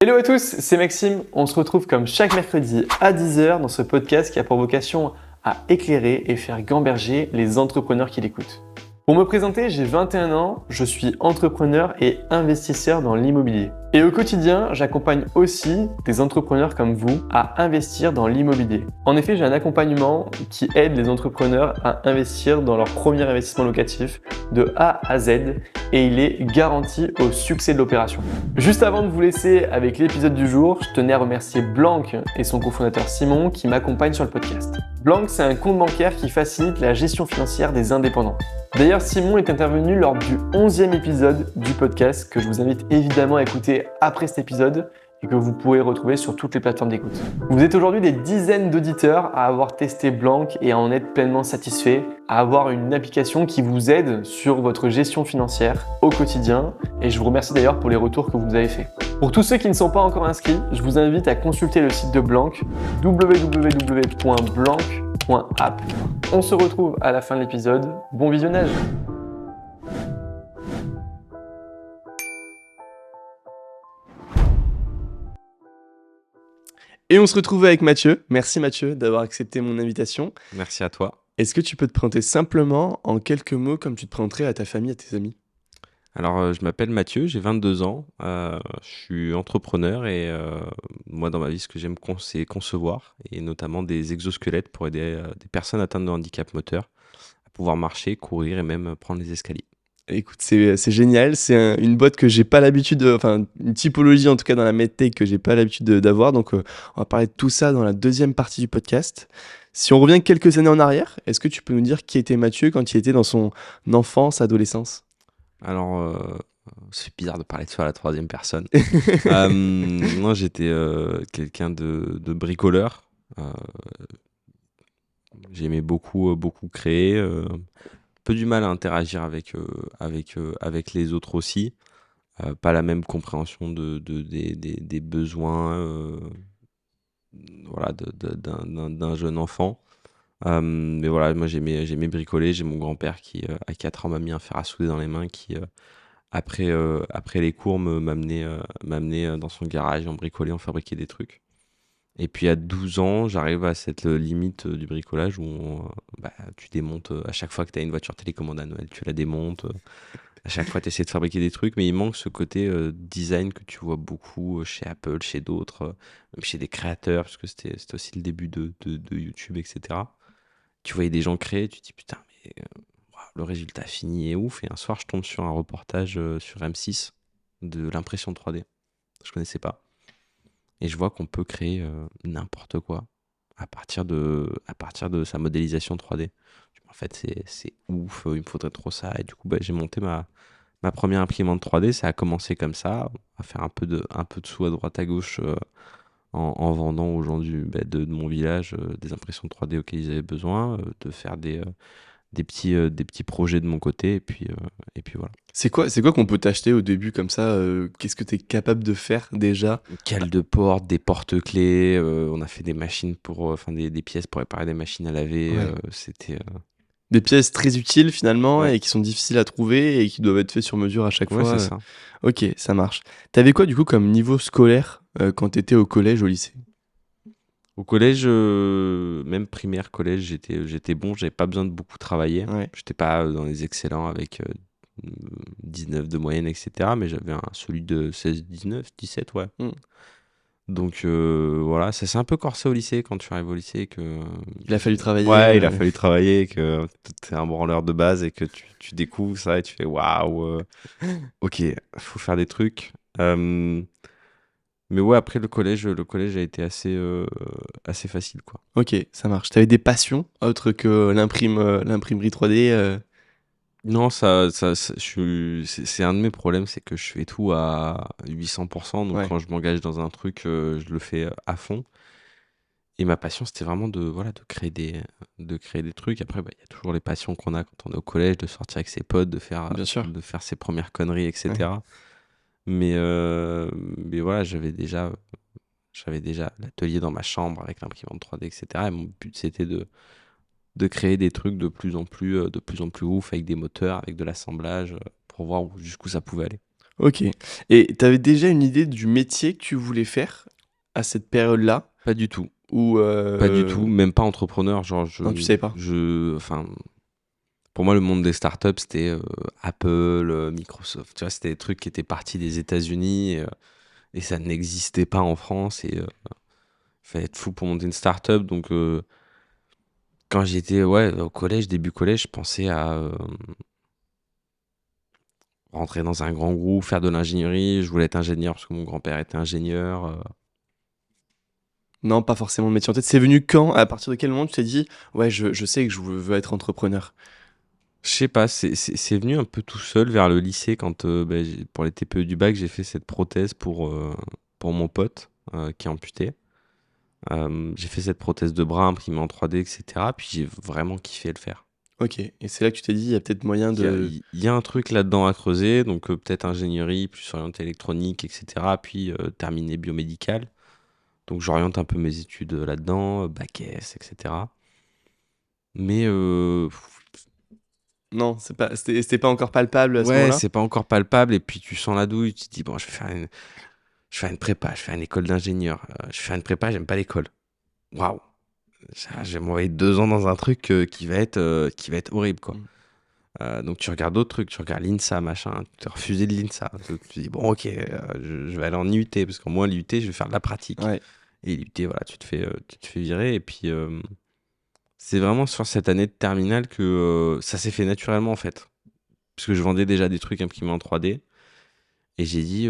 Hello à tous, c'est Maxime. On se retrouve comme chaque mercredi à 10h dans ce podcast qui a pour vocation à éclairer et faire gamberger les entrepreneurs qui l'écoutent. Pour me présenter, j'ai 21 ans, je suis entrepreneur et investisseur dans l'immobilier. Et au quotidien, j'accompagne aussi des entrepreneurs comme vous à investir dans l'immobilier. En effet, j'ai un accompagnement qui aide les entrepreneurs à investir dans leur premier investissement locatif de A à Z et il est garanti au succès de l'opération. Juste avant de vous laisser avec l'épisode du jour, je tenais à remercier Blanc et son cofondateur Simon qui m'accompagnent sur le podcast. Blanc, c'est un compte bancaire qui facilite la gestion financière des indépendants. D'ailleurs, Simon est intervenu lors du 11e épisode du podcast que je vous invite évidemment à écouter après cet épisode et que vous pourrez retrouver sur toutes les plateformes d'écoute. Vous êtes aujourd'hui des dizaines d'auditeurs à avoir testé Blanc et à en être pleinement satisfait, à avoir une application qui vous aide sur votre gestion financière au quotidien et je vous remercie d'ailleurs pour les retours que vous nous avez faits. Pour tous ceux qui ne sont pas encore inscrits, je vous invite à consulter le site de Blanc, www.blanc.app. On se retrouve à la fin de l'épisode. Bon visionnage! Et on se retrouve avec Mathieu. Merci Mathieu d'avoir accepté mon invitation. Merci à toi. Est-ce que tu peux te présenter simplement en quelques mots comme tu te présenterais à ta famille, à tes amis? Alors, je m'appelle Mathieu, j'ai 22 ans, je suis entrepreneur et moi, dans ma vie, ce que j'aime, c'est concevoir et notamment des exosquelettes pour aider des personnes atteintes de handicap moteur à pouvoir marcher, courir et même prendre les escaliers. Écoute, c'est génial. C'est une boîte que j'ai pas l'habitude de, enfin, une typologie en tout cas dans la medtech que j'ai pas l'habitude d'avoir. Donc, on va parler de tout ça dans la deuxième partie du podcast. Si on revient quelques années en arrière, est-ce que tu peux nous dire qui était Mathieu quand il était dans son enfance, adolescence? Alors, c'est bizarre de parler de soi à la troisième personne. Moi, j'étais quelqu'un de bricoleur. J'aimais beaucoup créer. Peu du mal à interagir avec les autres aussi. Pas la même compréhension des besoins voilà, d'un jeune enfant. Mais voilà, moi j'aimais bricoler. J'ai mon grand-père qui, à 4 ans, m'a mis un fer à souder dans les mains qui, après les cours, m'amenait dans son garage, on bricolait, on fabriquait des trucs. Et puis à 12 ans, j'arrive à cette limite du bricolage où tu démontes, à chaque fois que tu as une voiture télécommandée à Noël, tu la démontes. À chaque fois, tu essaies de fabriquer des trucs, mais il manque ce côté design que tu vois beaucoup chez Apple, chez d'autres, même chez des créateurs, parce que c'était aussi le début de YouTube, etc. Tu voyais des gens créer, tu te dis putain, mais waouh, le résultat fini est ouf. Et un soir, je tombe sur un reportage sur M6 de l'impression 3D. Je connaissais pas. Et je vois qu'on peut créer n'importe quoi à partir de sa modélisation 3D. En fait, c'est ouf, il me faudrait trop ça. Et du coup, j'ai monté ma première imprimante 3D. Ça a commencé comme ça, à faire un peu de sous à droite à gauche en vendant aux gens de mon village des impressions 3D auxquelles ils avaient besoin, de faire des petits projets de mon côté. Et puis voilà. C'est quoi qu'on peut t'acheter au début comme ça? Qu'est-ce que tu es capable de faire déjà? Cale de porte, des porte-clés, on a fait des machines enfin des pièces pour réparer des machines à laver. Ouais. C'était Des pièces très utiles finalement ouais, et qui sont difficiles à trouver et qui doivent être faites sur mesure à chaque ouais, fois. c'est ça. Ok, ça marche. T'avais quoi du coup comme niveau scolaire quand t'étais au collège, au lycée? Au collège, même primaire, collège, j'étais bon, j'avais pas besoin de beaucoup travailler. Ouais. J'étais pas dans les excellents avec 19 de moyenne, etc. Mais j'avais celui de 16, 19, 17, ouais. Hmm. Donc voilà, ça s'est un peu corsé au lycée quand tu arrives au lycée que Il a fallu travailler. ouais, il a fallu travailler, que t'es un branleur de base et que tu découvres ça et tu fais waouh, ok, faut faire des trucs. Mais ouais, après le collège a été assez facile, quoi. Ok, ça marche. T'avais des passions autres que l'imprimerie 3D Non, c'est un de mes problèmes, c'est que je fais tout à 800%. Donc Ouais. quand je m'engage dans un truc, je le fais à fond. Et ma passion, c'était vraiment voilà, de créer des trucs. Après, il y a toujours les passions qu'on a quand on est au collège, de sortir avec ses potes, de faire, Bien sûr. de faire ses premières conneries, Ouais. etc. Mais voilà, j'avais déjà l'atelier dans ma chambre avec l'imprimante 3D, etc. Et mon but, c'était de créer des trucs de plus en plus ouf avec des moteurs, avec de l'assemblage, pour voir jusqu'où ça pouvait aller. OK. Et tu avais déjà une idée du métier que tu voulais faire à cette période-là? Pas du tout, Ou pas du tout, même pas entrepreneur, genre non, tu savais pas? enfin, pour moi, le monde des startups, c'était, Apple, Microsoft, tu vois? C'était des trucs qui étaient partis des États-Unis, et ça n'existait pas en France et fallait être fou pour monter une startup donc quand j'étais, ouais, au collège, début collège, je pensais à, rentrer dans un grand groupe, faire de l'ingénierie. Je voulais être ingénieur parce que mon grand-père était ingénieur, Non, pas forcément le métier en tête. C'est venu quand? À partir de quel moment tu t'es dit: «Ouais, je sais que je veux être entrepreneur»? Je sais pas, c'est venu un peu tout seul vers le lycée quand, j'ai pour les TPE du bac, j'ai fait cette prothèse pour mon pote, qui est amputé. J'ai fait cette prothèse de bras imprimée en 3D et cetera, puis j'ai vraiment kiffé le faire. OK, et c'est là que tu t'es dit: «Il y a peut-être moyen Il y a de». il y a un truc là-dedans à creuser, donc peut-être ingénierie, plus orienté électronique et cetera, puis terminer biomédical. Donc j'oriente un peu mes études, là-dedans, bac S et cetera. Mais Non, c'était pas encore palpable à ce ouais, moment-là? c'est pas encore palpable et puis tu sens la douille, tu te dis: «Bon, je vais faire une prépa, je vais faire une école d'ingénieur, je vais faire une prépa, j'aime pas l'école. Waouh! Ça, je vais m'envoyer 2 ans dans un truc, qui va être horrible, quoi». Mmh. Donc tu regardes d'autres trucs, tu regardes l'INSA, machin, tu es refusé de l'INSA. Donc tu dis: «Bon OK, je vais aller en IUT parce qu'au moins l'IUT, je vais faire de la pratique». Ouais. Et l'IUT, voilà, tu te fais virer et puis, c'est vraiment sur cette année de terminale que, ça s'est fait naturellement, en fait. Parce que je vendais déjà des trucs imprimés en 3D et j'ai dit,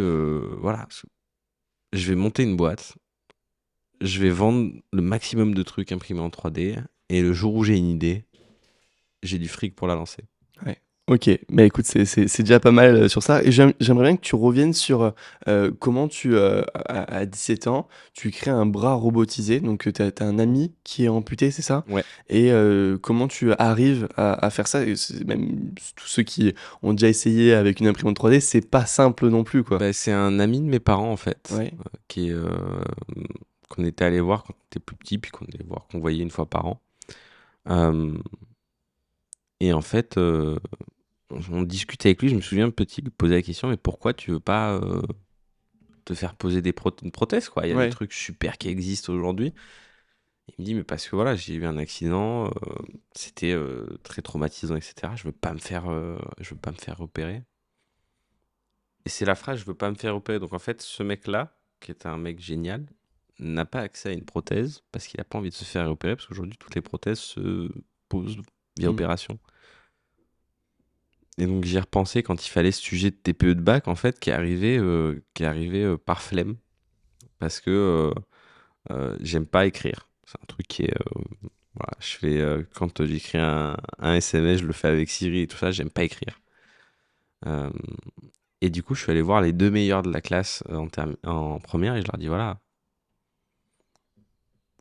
voilà, je vais monter une boîte, je vais vendre le maximum de trucs imprimés en 3D et le jour où j'ai une idée, j'ai du fric pour la lancer. Ouais. OK, bah, écoute, c'est déjà pas mal, sur ça, et j'aimerais bien que tu reviennes sur, comment à 17 ans, tu crées un bras robotisé. Donc, tu as un ami qui est amputé, c'est ça? Ouais, Et comment tu arrives à faire ça? Et c'est même tous ceux qui ont déjà essayé avec une imprimante 3D, c'est pas simple non plus, quoi. bah, c'est un ami de mes parents, en fait, Ouais, qui est, qu'on était allé voir quand on était plus petit, puis qu'on voyait une fois par an. Hem Et en fait, on discutait avec lui, je me souviens petit, lui poser la question: «Mais pourquoi tu veux pas, te faire poser une prothèse, quoi? Il y a des ouais. trucs super qui existent aujourd'hui». Il me dit: «Mais parce que voilà, j'ai eu un accident, c'était, très traumatisant et cetera. Je veux pas me faire opérer». Et c'est la phrase: «Je veux pas me faire opérer». Donc en fait, ce mec-là, qui est un mec génial, n'a pas accès à une prothèse parce qu'il a pas envie de se faire opérer, parce qu'aujourd'hui toutes les prothèses se posent via Mmh. opération. Et donc j'y ai repensé quand il fallait ce sujet de TPE de bac en fait qui est arrivé, par flemme parce que, j'aime pas écrire. C'est un truc qui est, voilà, quand j'écris un SMS, je le fais avec Siri et tout ça, j'aime pas écrire. Hem et du coup, je suis allé voir les 2 meilleurs de la classe, en première et je leur dis: «Voilà,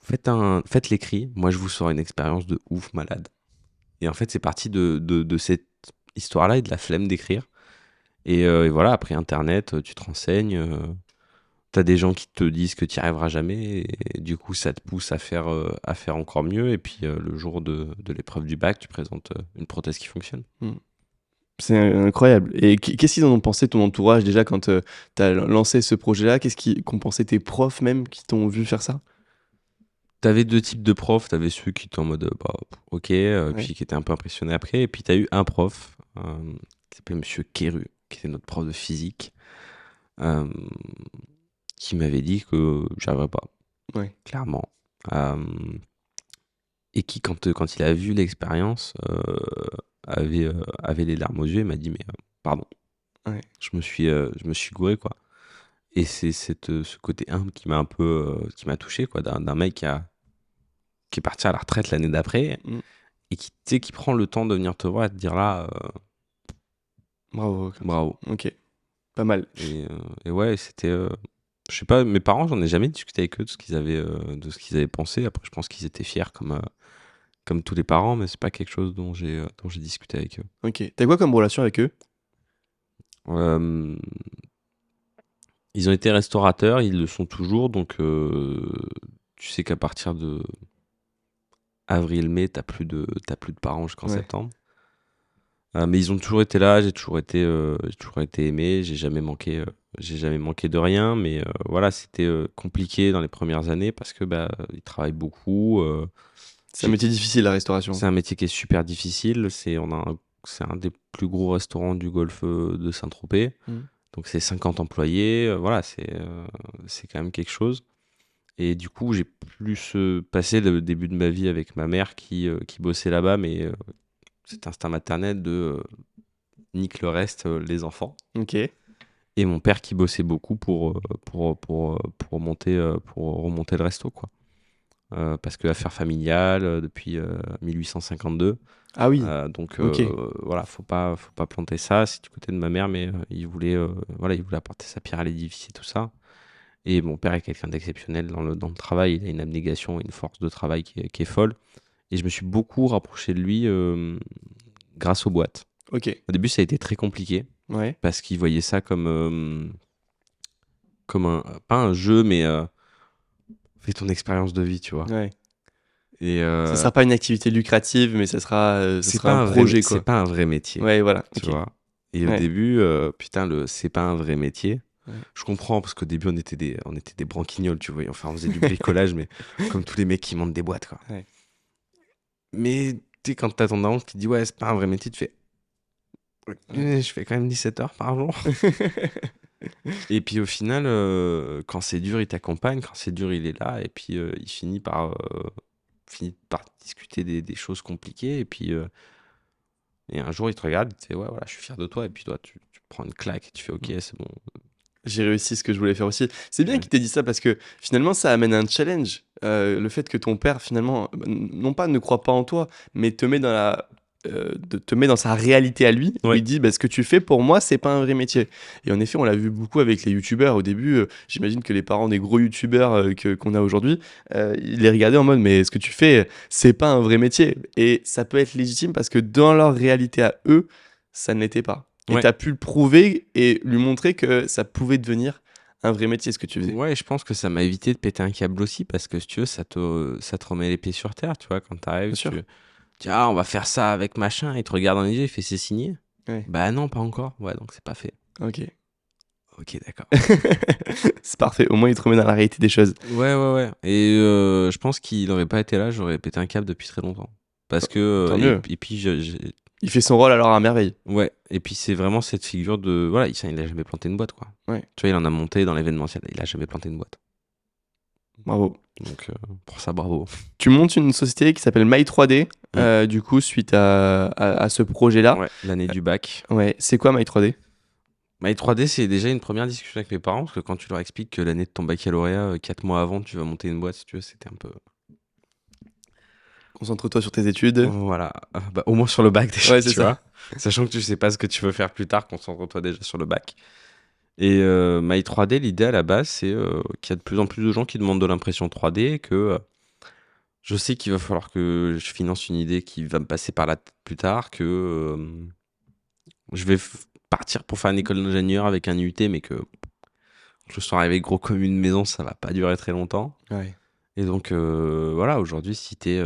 faites l'écrit, moi je vous sors une expérience de ouf malade». Et en fait, c'est parti de cette histoire-là et de la flemme d'écrire. Et voilà, après internet, tu te renseignes, tu des gens qui te disent que tu y arriveras jamais et du coup, ça te pousse à faire encore mieux et puis, le jour de l'épreuve du bac, tu présentes, une prothèse qui fonctionne. Mmh. C'est incroyable. Et qu'est-ce qu'ils en ont pensé, ton entourage, déjà, quand, tu as lancé ce projet-là? Qu'ont pensé tes profs même qui t'ont vu faire ça? T'avais 2 types de profs, t'avais ceux qui étaient en mode, bah, OK, Ouais. puis qui étaient un peu impressionnés après et puis t'as eu un prof, qui s'appelait monsieur Kéru, qui était notre prof de physique, hem, qui m'avait dit que j'y arriverais pas, Ouais. clairement. Hem Et qui quand il a vu l'expérience, avait les larmes aux yeux et m'a dit: «Mais, pardon, Ouais. je me suis gouré, quoi». Et c'est ce côté humble qui m'a un peu, qui m'a touché, quoi, d'un mec qui est parti à la retraite l'année d'après Mmh. et qui, tu sais, qui prend le temps de venir te voir et te dire là, Bravo, comme ça. bravo. OK, pas mal. Et ouais, c'était, je sais pas, mes parents, j'en ai jamais discuté avec eux de ce qu'ils avaient pensé. Après, je pense qu'ils étaient fiers comme tous les parents, mais c'est pas quelque chose dont j'ai discuté avec eux. OK. Tu quoi comme relation avec eux? Hem, Ils ont été restaurateurs, ils le sont toujours, donc tu sais qu'à partir de avril-mai, t'as plus de parents jusqu'en Ouais. septembre. Mais ils ont toujours été là, j'ai toujours été aimé, j'ai jamais manqué de rien. Mais voilà, c'était compliqué dans les premières années parce que bah, ils travaillent beaucoup. C'est un métier difficile, la restauration. C'est un métier qui est super difficile. C'est un des plus gros restaurants du golfe de Saint-Tropez. Mm. Donc c'est 50 employés. Voilà, c'est quand même quelque chose. Et du coup, j'ai plus passé le début de ma vie avec ma mère qui bossait là-bas, mais cet instinct maternel de nique le reste, les enfants. Ok. Et mon père qui bossait beaucoup pour remonter le resto, quoi. Parce que affaire familiale depuis 1852. Ah oui, Donc ok. voilà, faut pas planter ça. C'est du côté de ma mère, mais voilà, il voulait apporter sa pierre à l'édifice et tout ça. Et mon père est quelqu'un d'exceptionnel dans le travail. Il a une abnégation et une force de travail qui est folle. Et je me suis beaucoup rapproché de lui grâce aux boîtes. Ok. Au début, ça a été très compliqué Ouais. parce qu'il voyait ça comme pas un jeu, mais fais ton expérience de vie, tu vois. Ouais. Et Ça sera pas une activité lucrative, mais ça sera un projet, quoi. c'est pas un vrai métier, Ouais, voilà. tu Ok. vois. Et au Ouais. début, putain, c'est pas un vrai métier. Ouais. Je comprends parce qu'au début, on était des branquignoles, tu vois. Enfin, on faisait du bricolage, mais comme tous les mecs qui montent des boîtes, quoi. Ouais. Mais tu sais, quand t'as ton daron qui te dit, ouais, c'est pas un vrai métier, tu fais, je fais quand même 17 heures par jour. Et puis au final, quand c'est dur, il t'accompagne. Quand c'est dur, il est là. Et puis il finit par discuter des choses compliquées. Et un jour, il te regarde, il te dit, ouais, voilà, je suis fier de toi. Et puis toi, tu prends une claque et tu fais, ok, c'est bon. J'ai réussi ce que je voulais faire aussi. C'est bien Ouais. qu'il t'ait dit ça parce que finalement, ça amène un challenge. Le fait que ton père, finalement, non pas ne croit pas en toi, mais te met dans sa réalité à lui, où Ouais. il dit bah, ce que tu fais pour moi, c'est pas un vrai métier. Et en effet, on l'a vu beaucoup avec les youtubeurs. Au début, j'imagine que les parents des gros youtubeurs qu'on a aujourd'hui, ils les regardaient en mode mais ce que tu fais, c'est pas un vrai métier. Et ça peut être légitime parce que dans leur réalité à eux, ça ne l'était pas. Et Ouais. tu as pu le prouver et lui montrer que ça pouvait devenir un vrai métier ce que tu faisais. Ouais, je pense que ça m'a évité de péter un câble aussi parce que si tu veux, ça te remet les pieds sur terre, tu vois. Quand t'arrives, Bien sûr. tu dis, ah, on va faire ça avec machin. Il te regarde dans les yeux, il fait, c'est signé. Ouais. Bah non, pas encore. Ouais, donc c'est pas fait. Ok. Ok, d'accord. C'est parfait. Au moins, il te remet dans la réalité des choses. Ouais. Et je pense qu'il n'aurait pas été là, j'aurais pété un câble depuis très longtemps. Parce que. Tant mieux. Et puis, Il fait son rôle alors à merveille. ouais. Et puis, c'est vraiment cette figure de. Voilà, il a jamais planté une boîte, quoi. Ouais. Tu vois, il en a monté dans l'événementiel. Il a jamais planté une boîte. Bravo. Donc, pour ça, bravo. Tu montes une société qui s'appelle My3D, du coup, suite à ce projet-là. Ouais, l'année du bac. Ouais. C'est quoi My3D? My 3D, c'est déjà une première discussion avec mes parents, parce que quand tu leur expliques que l'année de ton baccalauréat, 4 mois avant, tu vas monter une boîte, si tu veux, c'était un peu. Concentre-toi sur tes études. Voilà. Bah, au moins sur le bac déjà, Ouais, c'est tu ça. vois. Sachant que tu sais pas ce que tu veux faire plus tard, concentre-toi déjà sur le bac. Et My 3D, l'idée à la base, c'est qu'il y a de plus en plus de gens qui demandent de l'impression 3D, que je sais qu'il va falloir que je finance une idée qui va me passer par là plus tard, que je vais partir pour faire une école d'ingénieur avec un UT, mais que je suis arrivé gros comme une maison, ça va pas durer très longtemps. Ouais. Et donc voilà, aujourd'hui, si t'es,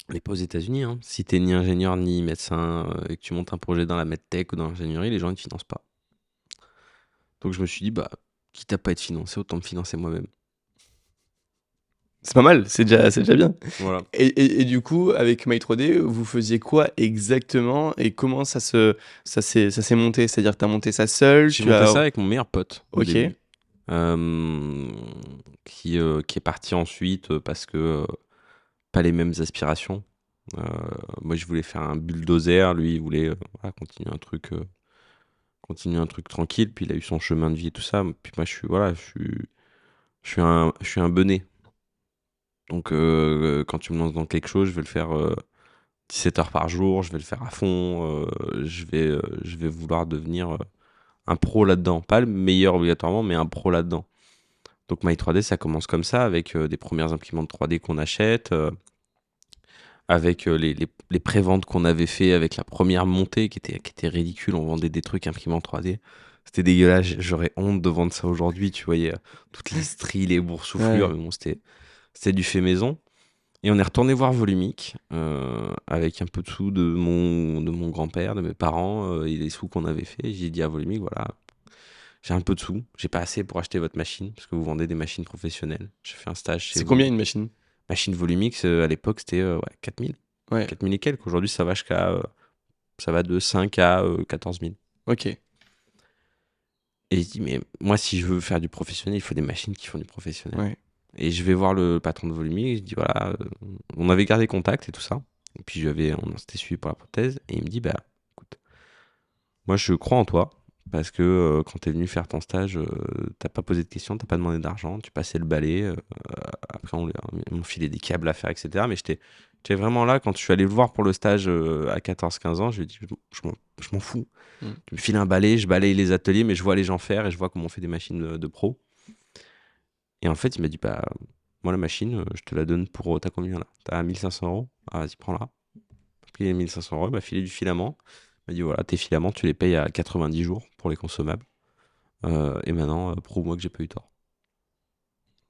mais pas aux États-Unis, hein, si t'es ni ingénieur ni médecin et que tu montes un projet dans la medtech ou dans l'ingénierie, les gens ne te financent pas. Donc je me suis dit, bah, quitte à pas être financé, autant me financer moi-même. C'est pas mal, c'est déjà bien. Voilà. Et du coup, avec My3D, vous faisiez quoi exactement et comment ça s'est monté? C'est-à-dire que tu as monté ça seul, J'ai monté ça avec mon meilleur pote au Ok. début, euh, qui est parti ensuite parce que pas les mêmes aspirations. Moi, je voulais faire un bulldozer, lui, il voulait voilà, continuer un truc tranquille, puis il a eu son chemin de vie et tout ça. Puis moi, je suis un benet. Donc, quand tu me lances dans quelque chose, je vais le faire 17 heures par jour, je vais le faire à fond, je vais vouloir devenir un pro là-dedans. Pas le meilleur obligatoirement, mais un pro là-dedans. Donc, My 3D, ça commence comme ça, avec des premières imprimantes 3D qu'on achète, avec les préventes qu'on avait fait, avec la première montée qui était ridicule. On vendait des trucs imprimantes 3D. C'était dégueulasse. J'aurais honte de vendre ça aujourd'hui. Tu voyais toutes les stries, les boursouflures. Ouais. Mais bon, c'était du fait maison. Et on est retourné voir Volumique avec un peu de sous de mon grand-père, de mes parents et les sous qu'on avait fait. J'ai dit à Volumique, voilà, j'ai un peu de sous, j'ai pas assez pour acheter votre machine parce que vous vendez des machines professionnelles. J'ai fait un stage chez C'est vous. combien une machine? Machine Volumix, à l'époque, c'était 4000. Ouais, 4000 et quelques. Aujourd'hui, ça va de 5 à 14 000. ok. Et je dis, mais moi, si je veux faire du professionnel, il faut des machines qui font du professionnel. Ouais. Et je vais voir le patron de Volumix, je dis, voilà, on avait gardé contact et tout ça. Et puis, on s'était suivi pour la prothèse. Et il me dit, bah, écoute, moi, je crois en toi. Parce que quand t'es venu faire ton stage, t'as pas posé de questions, t'as pas demandé d'argent, tu passais le balai. Après, on filait des câbles à faire, etc. Mais j'étais vraiment là. Quand je suis allé le voir pour le stage à 14-15 ans, je lui ai dit, je m'en fous. Mm. Tu me files un balai, je balaye les ateliers, mais je vois les gens faire et je vois comment on fait des machines de pro. Et en fait, il m'a dit, bah, moi, la machine, je te la donne pour. T'as combien là? T'as 1500 €? Ah, vas-y, prends-la. Puis il a 1500 €, il m'a filé du filament. Il m'a dit, voilà, tes filaments, tu les payes à 90 jours pour les consommables. Et maintenant, prouve-moi que j'ai pas eu tort.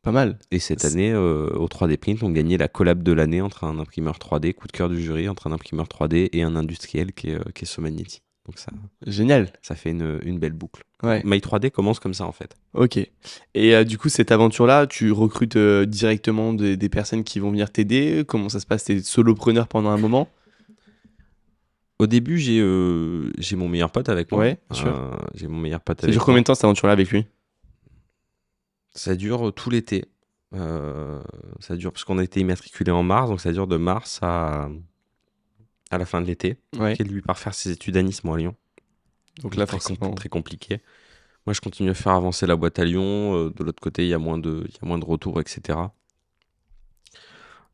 Pas mal. Et cette année, au 3D Print, on gagnait la collab de l'année entre un imprimeur 3D, coup de cœur du jury, entre un imprimeur 3D et un industriel qui est Somagneti. Donc Génial. ça fait une belle boucle. Ouais. My 3D commence comme ça en fait. Ok. Et du coup, cette aventure-là, tu recrutes directement des personnes qui vont venir t'aider? Comment ça se passe? T'es solopreneur pendant un moment? Au début, j'ai mon meilleur pote avec moi. Ouais, bien sûr. J'ai mon meilleur pote Ça avec dure moi. combien de temps cette aventure-là avec lui? Ça dure tout l'été. Ça dure parce qu'on a été immatriculé en mars, donc ça dure de mars à la fin de l'été. Ouais. Qui lui part faire ses études à Nice, moi à Lyon. Donc là, Très forcément. très compliqué. Moi, je continue à faire avancer la boîte à Lyon. De l'autre côté, il y a moins de retours, etc.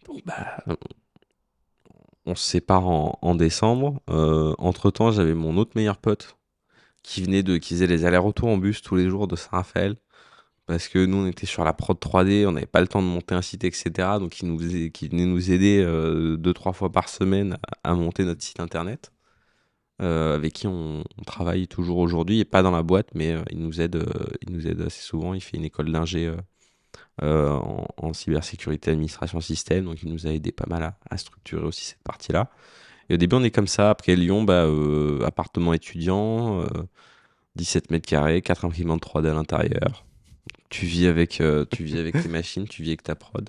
Bon, bah, on se sépare en décembre. Entre-temps, j'avais mon autre meilleur pote qui faisait les allers-retours en bus tous les jours de Saint-Raphaël. Parce que nous, on était sur la prod 3D, on n'avait pas le temps de monter un site, etc. Donc, qui venait nous aider 2-3 fois par semaine à monter notre site internet. Avec qui on travaille toujours aujourd'hui, et pas dans la boîte, mais il nous aide assez souvent. Il fait une école d'ingé en cybersécurité, administration système, donc il nous a aidé pas mal à structurer aussi cette partie-là. Et au début, on est comme ça. Après Lyon, appartement étudiant, 17 mètres carrés, 4 imprimantes 3D à l'intérieur. Tu vis avec tes machines, tu vis avec ta prod.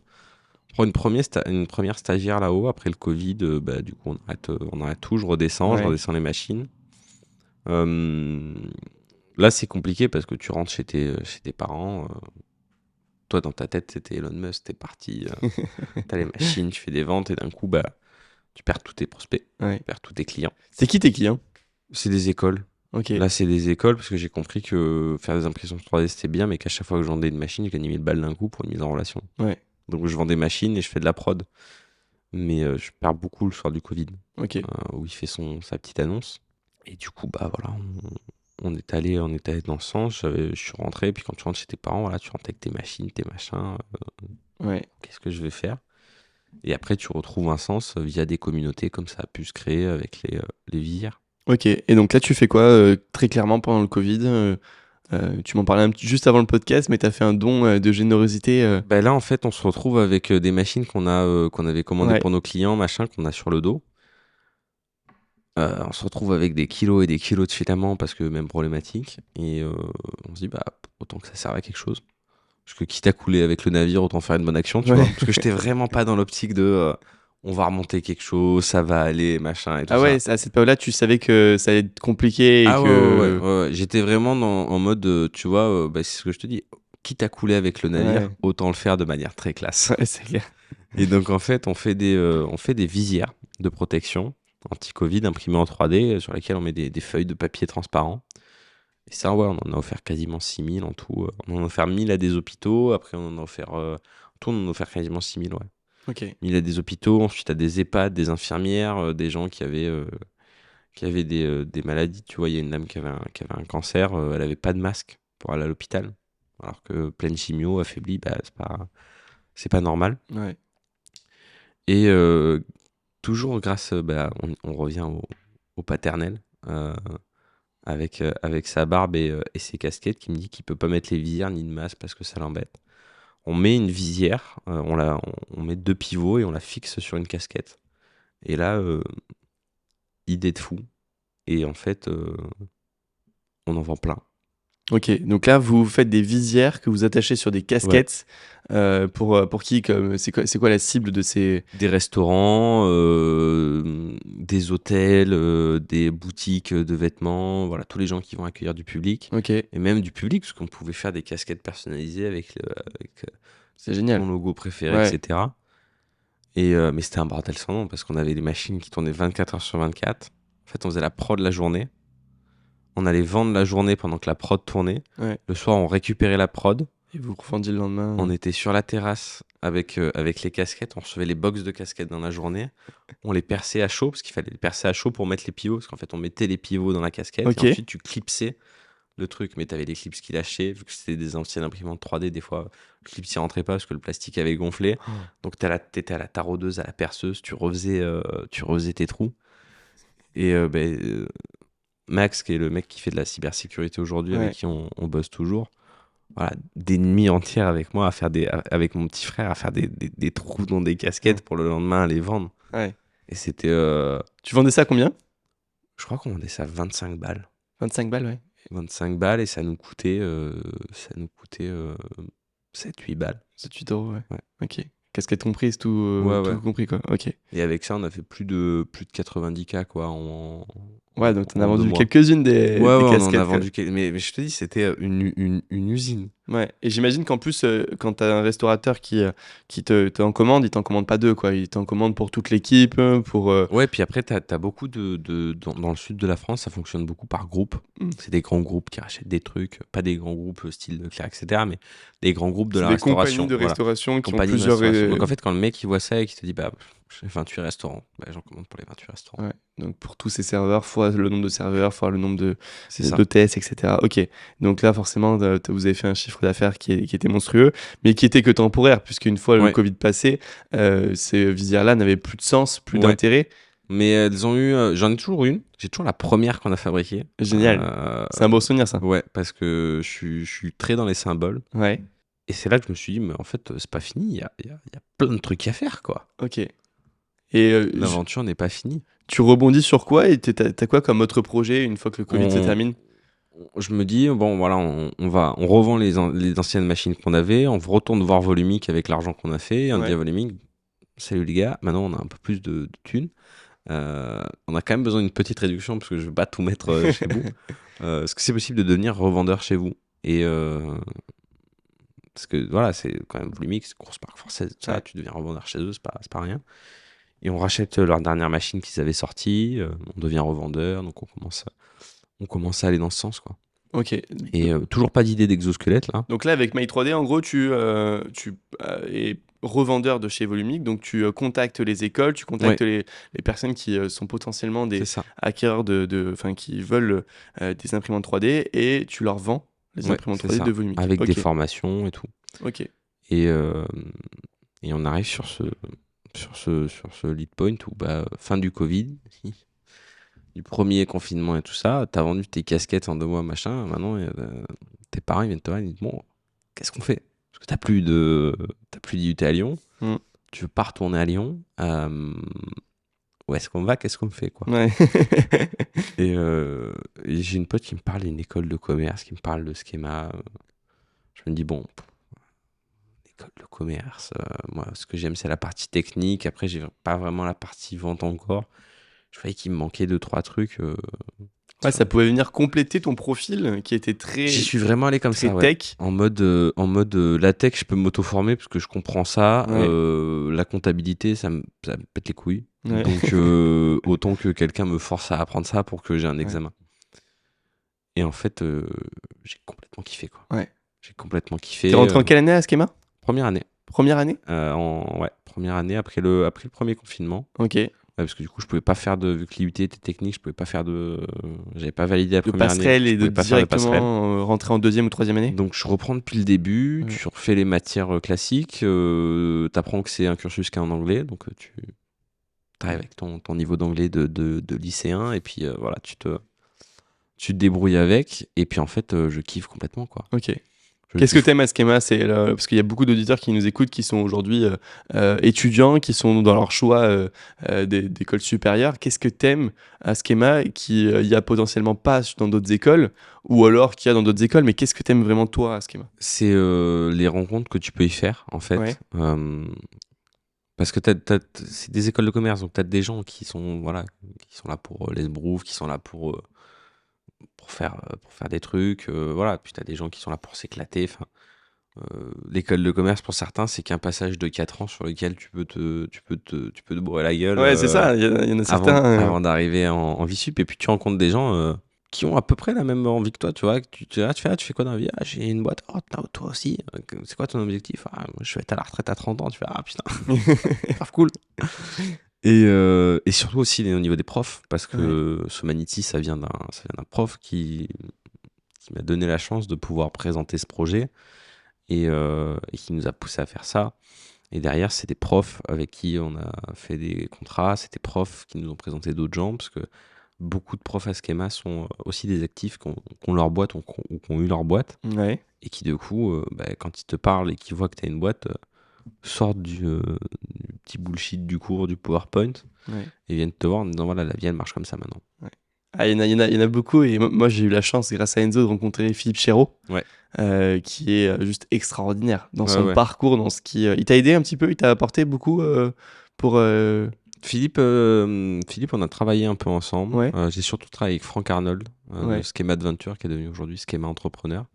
On prend une première stagiaire là-haut. Après le Covid, du coup, on arrête tout. Je redescends les machines. Là, c'est compliqué parce que tu rentres chez tes parents. Toi, dans ta tête, c'était Elon Musk, t'es parti. T'as les machines, tu fais des ventes et d'un coup, tu perds tous tes prospects, Ouais. tu perds tous tes clients. C'est qui tes clients? C'est des écoles. Ok. Là, c'est des écoles parce que j'ai compris que faire des impressions 3D, c'était bien, mais qu'à chaque fois que je vendais une machine, je gagnais 1000 balles d'un coup pour une mise en relation. Ouais. Donc, je vends des machines et je fais de la prod. Mais je perds beaucoup le soir du Covid, Ok. où il fait sa petite annonce. Et du coup, voilà, on est allé dans ce sens. Je suis rentré, puis quand tu rentres chez tes parents, voilà, tu rentres avec tes machines, tes machins. Ouais. Qu'est-ce que je vais faire? Et après, tu retrouves un sens via des communautés comme ça a pu se créer avec les visières. Ok. Et donc là, tu fais quoi très clairement pendant le Covid? Tu m'en parlais juste avant le podcast, mais tu as fait un don de générosité. Là, en fait, on se retrouve avec des machines qu'on avait commandées Ouais. pour nos clients, machin, qu'on a sur le dos. On se retrouve avec des kilos et des kilos de filaments parce que même problématique. Et on se dit, autant que ça serve à quelque chose. Parce que quitte à couler avec le navire, autant faire une bonne action, tu Ouais. vois. Parce que j'étais vraiment pas dans l'optique de on va remonter quelque chose, ça va aller, machin et tout Ah ça. ouais, à cette période-là, tu savais que ça allait être compliqué et Ah que. ouais. J'étais vraiment en mode, tu vois, c'est ce que je te dis. Quitte à couler avec le navire, Ouais. autant le faire de manière très classe. Ouais, c'est clair. Et donc en fait, on fait des visières de protection anti-Covid imprimées en 3D sur lesquelles on met des feuilles de papier transparent. Et ça, ouais, on en a offert quasiment 6000 en tout. On en a offert 1000 à des hôpitaux. Après, on en a offert, en tout, on en a offert quasiment 6000, ouais. Ok. 1000 à des hôpitaux, ensuite à des EHPAD, des infirmières, des gens qui avaient des maladies. Tu vois, il y a une dame qui avait un cancer, elle avait pas de masque pour aller à l'hôpital. Alors que pleine chimio, affaiblie, c'est pas normal. Ouais. Et toujours grâce, on revient au paternel, avec sa barbe et ses casquettes, qui me dit qu'il peut pas mettre les visières ni de masque parce que ça l'embête. on met une visière, on met 2 pivots et on la fixe sur une casquette. Et là, idée de fou. Et en fait, on en vend plein. Ok, donc là, vous faites des visières que vous attachez sur des casquettes. Pour qui c'est quoi la cible de ces... Des restaurants, des hôtels, des boutiques de vêtements, voilà, tous les gens qui vont accueillir du public. Ok, Et même du public, parce qu'on pouvait faire des casquettes personnalisées avec c'est génial. ton logo préféré, Ouais. etc. Mais c'était un bordel sans nom, parce qu'on avait des machines qui tournaient 24 heures sur 24. En fait, on faisait la prod la journée. On allait vendre la journée pendant que la prod tournait. Ouais. Le soir, on récupérait la prod. Et vous revendiez le lendemain. On était sur la terrasse avec les casquettes. On recevait les box de casquettes dans la journée. On les perçait à chaud, parce qu'il fallait les percer à chaud pour mettre les pivots. Parce qu'en fait, on mettait les pivots dans la casquette. Ok. Et ensuite, tu clipsais le truc. Mais tu avais les clips qui lâchaient. Vu que c'était des anciennes imprimantes 3D, des fois, le clip s'y rentrait pas parce que le plastique avait gonflé. Donc, t'étais à la taraudeuse, à la perceuse. Tu refaisais tes trous. Et Max, qui est le mec qui fait de la cybersécurité aujourd'hui, avec qui on bosse toujours, voilà, des nuits entières avec moi, avec mon petit frère, à faire des trous dans des casquettes pour le lendemain à les vendre. Ouais. Et c'était. Tu vendais ça à combien? Je crois qu'on vendait ça 25 balles. 25 balles, ouais. 25 balles et ça nous coûtait 7-8 balles. 7-8 euros, ouais. Ouais. Ok. Casquette comprise, tout, tout compris, quoi. Ok. Et avec ça, on a fait plus de 90K, quoi. Ouais, donc t'en as en 2 vendu mois. quelques-unes des Ouais, casquettes. on en a vendu mais je te dis, c'était une usine. Ouais, et j'imagine qu'en plus, quand t'as un restaurateur qui t'en commande, il t'en commande pas deux, quoi. Il t'en commande pour toute l'équipe, pour... Ouais, puis après, t'as beaucoup dans le sud de la France, ça fonctionne beaucoup par groupe. C'est des grands groupes qui rachètent des trucs, pas des grands groupes style Leclerc, etc., mais des grands groupes de la des restauration. compagnies de Voilà. restauration qui ont Compagnie de plusieurs... restauration. Donc en fait, quand le mec il voit ça et qu'il te dit, bah, j'ai 28 restaurants, bah, j'en commande pour les 28 restaurants. Ouais, donc pour tous ces serveurs, fois le nombre de serveurs, fois le nombre C'est ça. d'hôtesses, etc. Ok, donc là forcément vous avez fait un chiffre d'affaires qui était monstrueux, mais qui était que temporaire, puisqu'une fois le Covid passé, ces visières-là n'avaient plus de sens, plus d'intérêt. Mais elles ont eu, j'en ai toujours une, j'ai toujours la première qu'on a fabriquée. Génial, c'est un beau souvenir ça. Ouais, parce que je suis très dans les symboles. Ouais. Et c'est là que je me suis dit, mais en fait, c'est pas fini, il y a plein de trucs à faire, quoi. Ok. Et l'aventure n'est pas finie. Tu rebondis sur quoi et t'as quoi comme autre projet une fois que le Covid se termine? Je me dis, bon voilà, on revend les anciennes machines qu'on avait, on retourne voir Volumic avec l'argent qu'on a fait, et on dit à Volumic, salut les gars, maintenant on a un peu plus de thunes. On a quand même besoin d'une petite réduction parce que je veux pas tout mettre chez vous. Est-ce que c'est possible de devenir revendeur chez vous? Et parce que voilà, c'est quand même Volumic, c'est une grosse marque française, ça, tu deviens revendeur chez eux, c'est pas rien. Et on rachète leur dernière machine qu'ils avaient sortie, on devient revendeur, donc on commence à aller dans ce sens, quoi. Ok. Et toujours pas d'idée d'exosquelette là. Donc là, avec My 3D, en gros, tu es revendeur de chez Volumic, donc tu contactes les écoles, tu contactes les personnes qui sont potentiellement des acquéreurs qui veulent des imprimantes 3D et tu leur vends les imprimantes 3D de Volumic. Avec des formations et tout. Ok. Et on arrive sur ce lead point où fin du Covid, du premier confinement et tout ça, t'as vendu tes casquettes en 2 mois, machin, maintenant tes parents ils viennent te voir et ils disent bon, qu'est-ce qu'on fait? Parce que t'as plus d'IUT à Lyon, tu veux pas retourner à Lyon, où est-ce qu'on va, qu'est-ce qu'on fait, quoi. Et j'ai une pote qui me parle d'une école de commerce, qui me parle de schéma. Je me dis bon, école de commerce, moi ce que j'aime c'est la partie technique, après j'ai pas vraiment la partie vente encore. Je voyais qu'il me manquait 2-3 trucs. Ça pouvait venir compléter ton profil qui était très. J'y suis vraiment allé comme ça, tech. En mode la tech, je peux m'auto-former parce que je comprends ça. La comptabilité, ça me pète les couilles. Donc autant que quelqu'un me force à apprendre ça pour que j'ai un examen. Et en fait, j'ai complètement kiffé, quoi. J'ai complètement kiffé. T'es rentré en quelle année à Schema? Première année. Première année? Première année après le premier confinement. Ok. Parce que du coup, je pouvais pas faire vu que l'IUT était technique, je pouvais pas faire j'avais pas validé la première année. Passerelle et de directement rentrer en 2e ou 3e année. Donc, je reprends depuis le début, tu refais les matières classiques, t'apprends que c'est un cursus qui est en anglais, donc tu arrives avec ton niveau d'anglais de lycéen, et puis voilà, tu te débrouilles avec, et puis en fait, je kiffe complètement, quoi. Ok. Qu'est-ce que t'aimes à Schema? Parce qu'il y a beaucoup d'auditeurs qui nous écoutent qui sont aujourd'hui étudiants, qui sont dans leur choix d'école supérieure. Qu'est-ce que t'aimes à Schema et qu'il y a potentiellement pas dans d'autres écoles, ou alors qu'il y a dans d'autres écoles, mais qu'est-ce que t'aimes vraiment toi à Schema? C'est les rencontres que tu peux y faire, en fait. Ouais. Parce que c'est des écoles de commerce, donc tu as des gens qui sont, voilà, qui sont là pour l'esbrouf, qui sont là pour faire des trucs, voilà. Puis tu as des gens qui sont là pour s'éclater. L'école de commerce, pour certains, c'est qu'un passage de 4 ans sur lequel tu peux te bourrer la gueule Ouais, c'est ça, il y en a certains. avant d'arriver en vie sup. Et puis tu rencontres des gens qui ont à peu près la même envie que toi, tu vois. Tu fais quoi dans la vie? Ah, j'ai une boîte. Oh, toi aussi. C'est quoi ton objectif? Ah, moi, je vais être à la retraite à 30 ans. Tu fais, ah putain, grave cool. Et surtout aussi au niveau des profs, parce que Somanity, ça vient d'un prof qui m'a donné la chance de pouvoir présenter ce projet et qui nous a poussé à faire ça. Et derrière, c'est des profs avec qui on a fait des contrats, c'est des profs qui nous ont présenté d'autres gens, parce que beaucoup de profs à Schema sont aussi des actifs qui ont leur boîte ou qui ont eu leur boîte, et qui du coup, quand ils te parlent et qu'ils voient que tu as une boîte, sortent du petit bullshit du cours, du PowerPoint, et viennent te voir en disant voilà, la vie elle marche comme ça maintenant. Ah, il y en a beaucoup, et moi j'ai eu la chance, grâce à Enzo, de rencontrer Philippe Chéreau, qui est juste extraordinaire dans son parcours, dans ce qui... il t'a aidé un petit peu, il t'a apporté beaucoup pour... Philippe, on a travaillé un peu ensemble. J'ai surtout travaillé avec Franck Arnold, de Schema Adventure, qui est devenu aujourd'hui Schema Entrepreneur.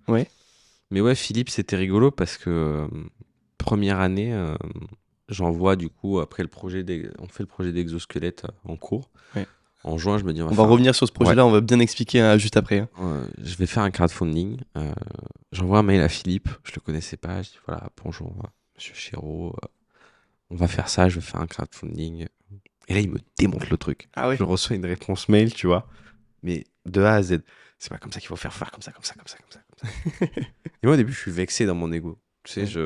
Mais ouais, Philippe, c'était rigolo parce que première année, j'envoie du coup, après on fait le projet d'exosquelette en cours. En juin, je me dis... On va revenir sur ce projet-là, on va bien expliquer juste après. Je vais faire un crowdfunding. J'envoie un mail à Philippe, je le connaissais pas. Je dis voilà, bonjour, monsieur Chéreau, on va faire ça, je vais faire un crowdfunding. Et là, il me démonte le truc. Je reçois une réponse mail, tu vois, mais de A à Z. C'est pas comme ça qu'il faut faire comme ça. Et moi, au début, je suis vexé dans mon ego. Tu sais,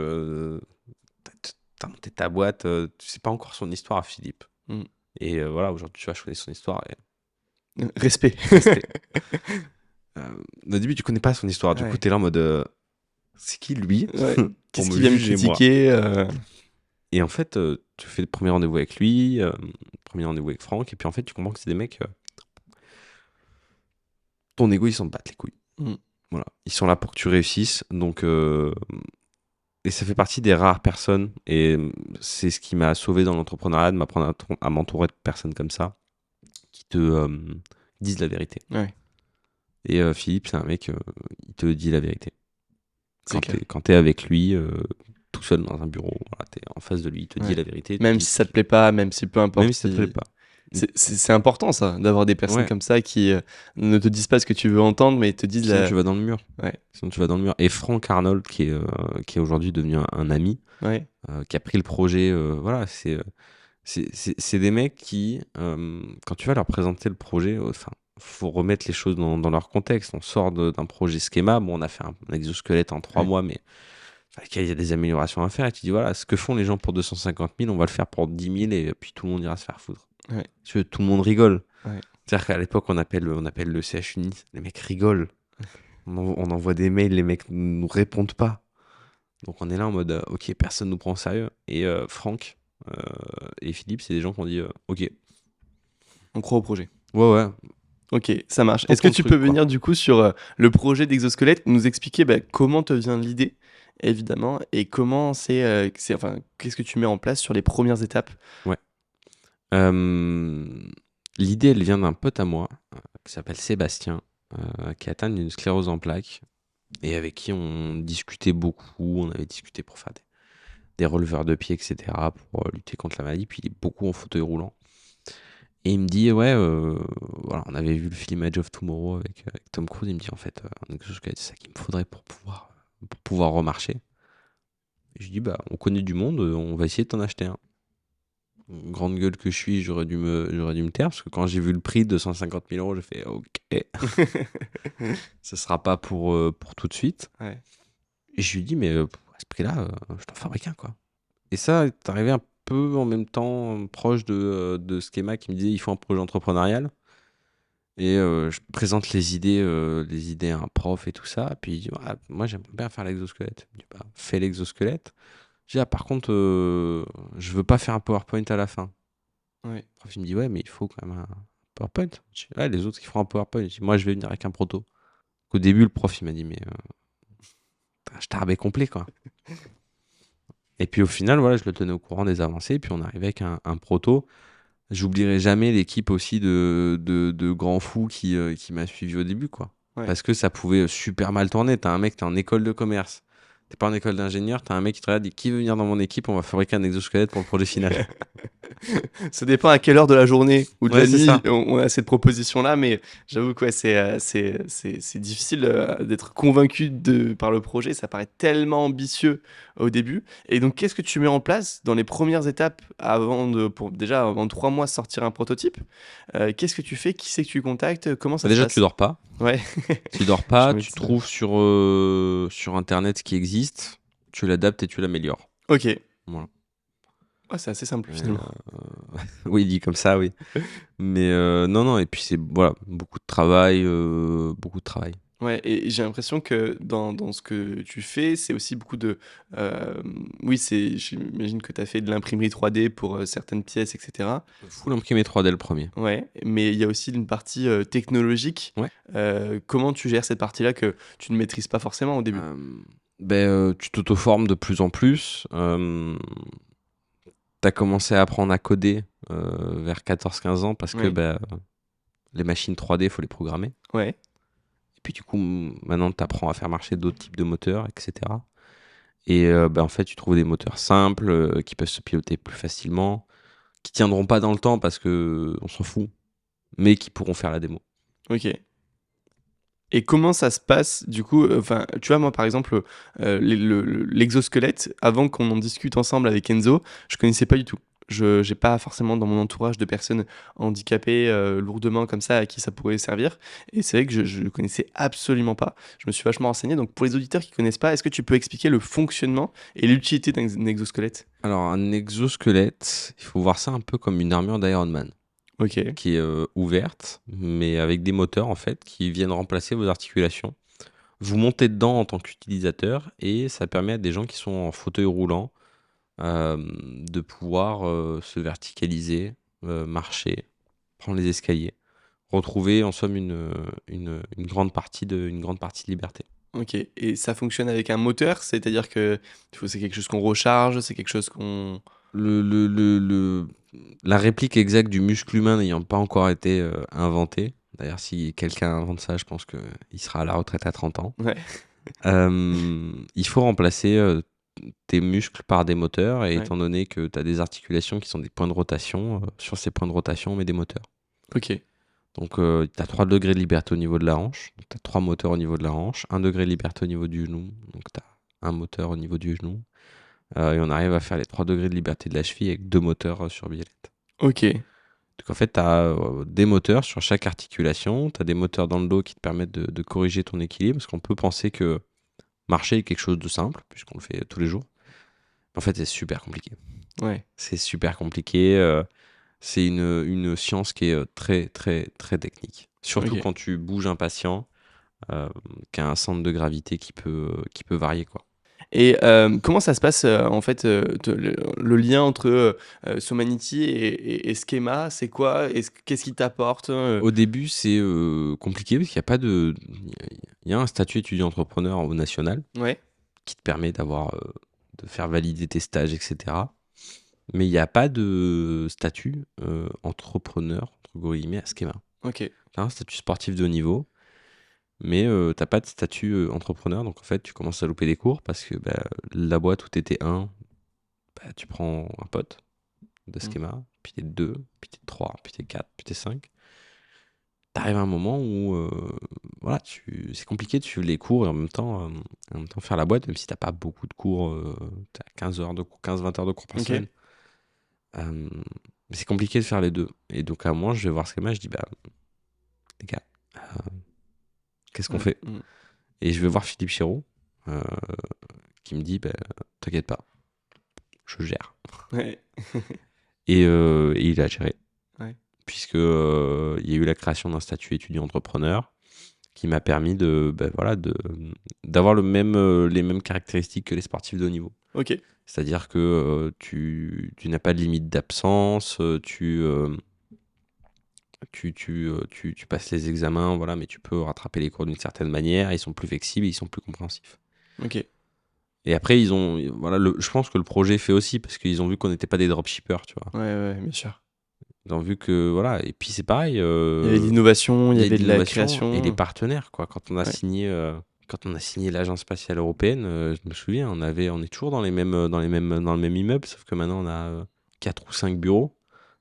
t'as monté ta boîte, tu sais pas encore son histoire à Philippe. Et voilà, aujourd'hui, tu vois, je connais son histoire. Et... Respect. Au début, tu connais pas son histoire. Du coup, t'es là en mode c'est qui lui? Qu'est-ce qu'il vient me critiquer Et en fait, tu fais le premier rendez-vous avec lui, premier rendez-vous avec Franck, et puis en fait, tu comprends que c'est des mecs. Ton ego, ils s'en battent les couilles. Voilà. Ils sont là pour que tu réussisses. Donc, et ça fait partie des rares personnes, et c'est ce qui m'a sauvé dans l'entrepreneuriat, de m'apprendre à m'entourer de personnes comme ça, qui te disent la vérité. Et Philippe, c'est un mec, il te dit la vérité. Quand t'es avec lui, tout seul dans un bureau, voilà, t'es en face de lui, il te dit la vérité. Même si ça te plaît pas, même si peu importe. Même si ça te plaît pas. C'est important ça, d'avoir des personnes comme ça qui ne te disent pas ce que tu veux entendre, mais te disent Sinon tu vas dans le mur. Sinon tu vas dans le mur. Et Franck Arnold, qui est aujourd'hui devenu un ami, qui a pris le projet, voilà, c'est des mecs qui, quand tu vas leur présenter le projet, faut remettre les choses dans leur contexte. On sort d'un projet Schema, bon, on a fait un exosquelette en 3 mois, mais il y a des améliorations à faire, et tu dis voilà, ce que font les gens pour 250 000, on va le faire pour 10 000, et puis tout le monde ira se faire foutre. Tout le monde rigole. C'est-à-dire qu'à l'époque, on appelle le CHU Nice, les mecs rigolent. On envoie des mails, les mecs nous répondent pas. Donc on est là en mode ok, personne nous prend au sérieux. Et Franck et Philippe, c'est des gens qui ont dit ok. On croit au projet. Ouais. Ok, ça marche. Est-ce que tu peux venir du coup sur le projet d'exosquelette, nous expliquer comment te vient l'idée, évidemment, et comment qu'est-ce que tu mets en place sur les premières étapes? L'idée, elle vient d'un pote à moi qui s'appelle Sébastien, qui est atteint d'une sclérose en plaques, et avec qui on discutait beaucoup. On avait discuté pour faire des releveurs de pied, etc., pour lutter contre la maladie. Puis il est beaucoup en fauteuil roulant. Et il me dit, voilà, on avait vu le film Edge of Tomorrow avec Tom Cruise. Il me dit, en fait, c'est ça qu'il me faudrait pour pouvoir remarcher. Et je dis, on connaît du monde, on va essayer de t'en acheter un. Grande gueule que je suis, j'aurais dû me taire, parce que quand j'ai vu le prix de 150 000 €, j'ai fait ok. Ce sera pas pour tout de suite. Et je lui dis, mais à ce prix-là, je t'en fabrique un, quoi. Et ça est arrivé un peu en même temps, proche de Schema, qui me disait il faut un projet entrepreneurial. Et je présente les idées à un prof et tout ça. Et puis il dit, ah, moi j'aimerais bien faire l'exosquelette. Je dis, bah, fais l'exosquelette. Je dis, ah, par contre, je veux pas faire un PowerPoint à la fin. Ouais. Le prof il me dit, ouais, mais il faut quand même un PowerPoint. Je dis, ouais, les autres qui feront un PowerPoint. Je dis, moi je vais venir avec un proto. Au début, le prof il m'a dit, mais je t'arrête complet quoi. Et puis au final, voilà, je le tenais au courant des avancées. Puis on arrivait avec un proto. J'oublierai jamais l'équipe aussi de grands fous qui m'a suivi au début, quoi. Ouais. Parce que ça pouvait super mal tourner. T'as un mec, t'es en école de commerce. T'es pas en école d'ingénieur, t'as un mec qui te regarde, dit qui veut venir dans mon équipe, on va fabriquer un exosquelette pour le projet final. Ça dépend à quelle heure de la journée ou de Ouais, la c'est nuit ça. on a cette proposition-là, mais j'avoue que ouais, c'est difficile d'être convaincu par le projet. Ça paraît tellement ambitieux au début. Et donc, qu'est-ce que tu mets en place dans les premières étapes déjà avant 3 mois sortir un prototype? Qu'est-ce que tu fais? Qui c'est que tu contactes? Comment ça se Déjà, passe? tu dors pas. Ouais. Tu dors Je pas, me tu dis ça. trouves sur Internet ce qui existe, tu l'adaptes et tu l'améliores. Ok. Voilà. Ouais, c'est assez simple Et, finalement. oui, dit comme ça, oui. Mais non, et puis c'est voilà, beaucoup de travail, beaucoup de travail. Ouais, et j'ai l'impression que dans ce que tu fais, c'est aussi beaucoup de... oui, j'imagine que tu as fait de l'imprimerie 3D pour certaines pièces, etc. Full imprimé 3D le premier. Ouais, mais il y a aussi une partie technologique. Ouais. Comment tu gères cette partie-là que tu ne maîtrises pas forcément au début? Tu t'auto-formes de plus en plus. T'as commencé à apprendre à coder vers 14-15 ans parce que Ouais. les machines 3D, il faut les programmer. Ouais, Et puis du coup, maintenant, t'apprends à faire marcher d'autres types de moteurs, etc. Et en fait, tu trouves des moteurs simples qui peuvent se piloter plus facilement, qui tiendront pas dans le temps parce que on s'en fout, mais qui pourront faire la démo. ok. Et comment ça se passe du coup? Enfin, tu vois, moi par exemple, l'exosquelette, avant qu'on en discute ensemble avec Enzo, je connaissais pas du tout. Je J'ai pas forcément dans mon entourage de personnes handicapées lourdement comme ça à qui ça pourrait servir. Et c'est vrai que je connaissais absolument pas. Je me suis vachement renseigné. Donc pour les auditeurs qui connaissent pas, est-ce que tu peux expliquer le fonctionnement et l'utilité d'un exosquelette? Alors, un exosquelette, il faut voir ça un peu comme une armure d'Iron Man, Ok, qui est ouverte, mais avec des moteurs en fait qui viennent remplacer vos articulations. Vous montez dedans en tant qu'utilisateur et ça permet à des gens qui sont en fauteuil roulant de pouvoir se verticaliser, marcher, prendre les escaliers, retrouver en somme une grande partie de liberté. ok. Et ça fonctionne avec un moteur, c'est-à-dire que c'est quelque chose qu'on recharge, c'est quelque chose qu'on... La réplique exacte du muscle humain n'ayant pas encore été inventée, d'ailleurs si quelqu'un invente ça, je pense qu'il sera à la retraite à 30 ans, Ouais, il faut remplacer tes muscles par des moteurs, et ouais. étant donné que tu as des articulations qui sont des points de rotation, sur ces points de rotation on met des moteurs. Ok, Donc tu as 3 degrés de liberté au niveau de la hanche, tu as 3 moteurs au niveau de la hanche, 1 degré de liberté au niveau du genou, donc tu as un moteur au niveau du genou, et on arrive à faire les 3 degrés de liberté de la cheville avec 2 moteurs sur biellette. ok. Donc en fait, tu as des moteurs sur chaque articulation, tu as des moteurs dans le dos qui te permettent de corriger ton équilibre, parce qu'on peut penser que marcher est quelque chose de simple, puisqu'on le fait tous les jours. En fait, c'est super compliqué. Ouais. C'est super compliqué. C'est une science qui est très, très, très technique. Surtout Ok. quand tu bouges un patient qui a un centre de gravité qui peut varier, quoi. Et comment ça se passe en fait le lien entre Somanity et Schema, c'est quoi? Qu'est-ce qu'il t'apporte? Au début, c'est compliqué parce qu'il n'y a pas de. Il y a un statut étudiant-entrepreneur au national Ouais, qui te permet de faire valider tes stages, etc. Mais il n'y a pas de statut entrepreneur, entre guillemets, à Schema. ok. Tu as un statut sportif de haut niveau, mais t'as pas de statut entrepreneur. Donc en fait, tu commences à louper des cours parce que la boîte où tu étais un, tu prends un pote de Mm. Schema, puis t'es 2, puis t'es 3, puis t'es 4, puis t'es 5. T'arrives à un moment où voilà, c'est compliqué de suivre les cours et en même temps faire la boîte, même si t'as pas beaucoup de cours, t'as 15-20 heures de cours par Ok. semaine. Mais c'est compliqué de faire les deux. Et donc à un moment, je vais voir Schema, je dis les gars, qu'est-ce qu'on fait? Mm. Et je vais voir Philippe Chiraud, qui me dit t'inquiète pas, je gère. Ouais. Et il a géré. Ouais. puisque il y a eu la création d'un statut étudiant-entrepreneur qui m'a permis d'avoir les mêmes caractéristiques que les sportifs de haut niveau. Ok. C'est-à-dire que tu n'as pas de limite d'absence, tu passes les examens, voilà, mais tu peux rattraper les cours d'une certaine manière, ils sont plus flexibles, ils sont plus compréhensifs. Ok. Et après, je pense que le projet fait aussi, parce qu'ils ont vu qu'on n'était pas des dropshippers, tu vois. Ouais, bien sûr. Ils ont vu que, voilà, et puis c'est pareil. Il y avait de l'innovation, il y avait de la création. Et les partenaires, quoi. Quand on a signé l'Agence spatiale européenne, je me souviens, on est toujours dans le même immeuble, sauf que maintenant on a 4 ou 5 bureaux.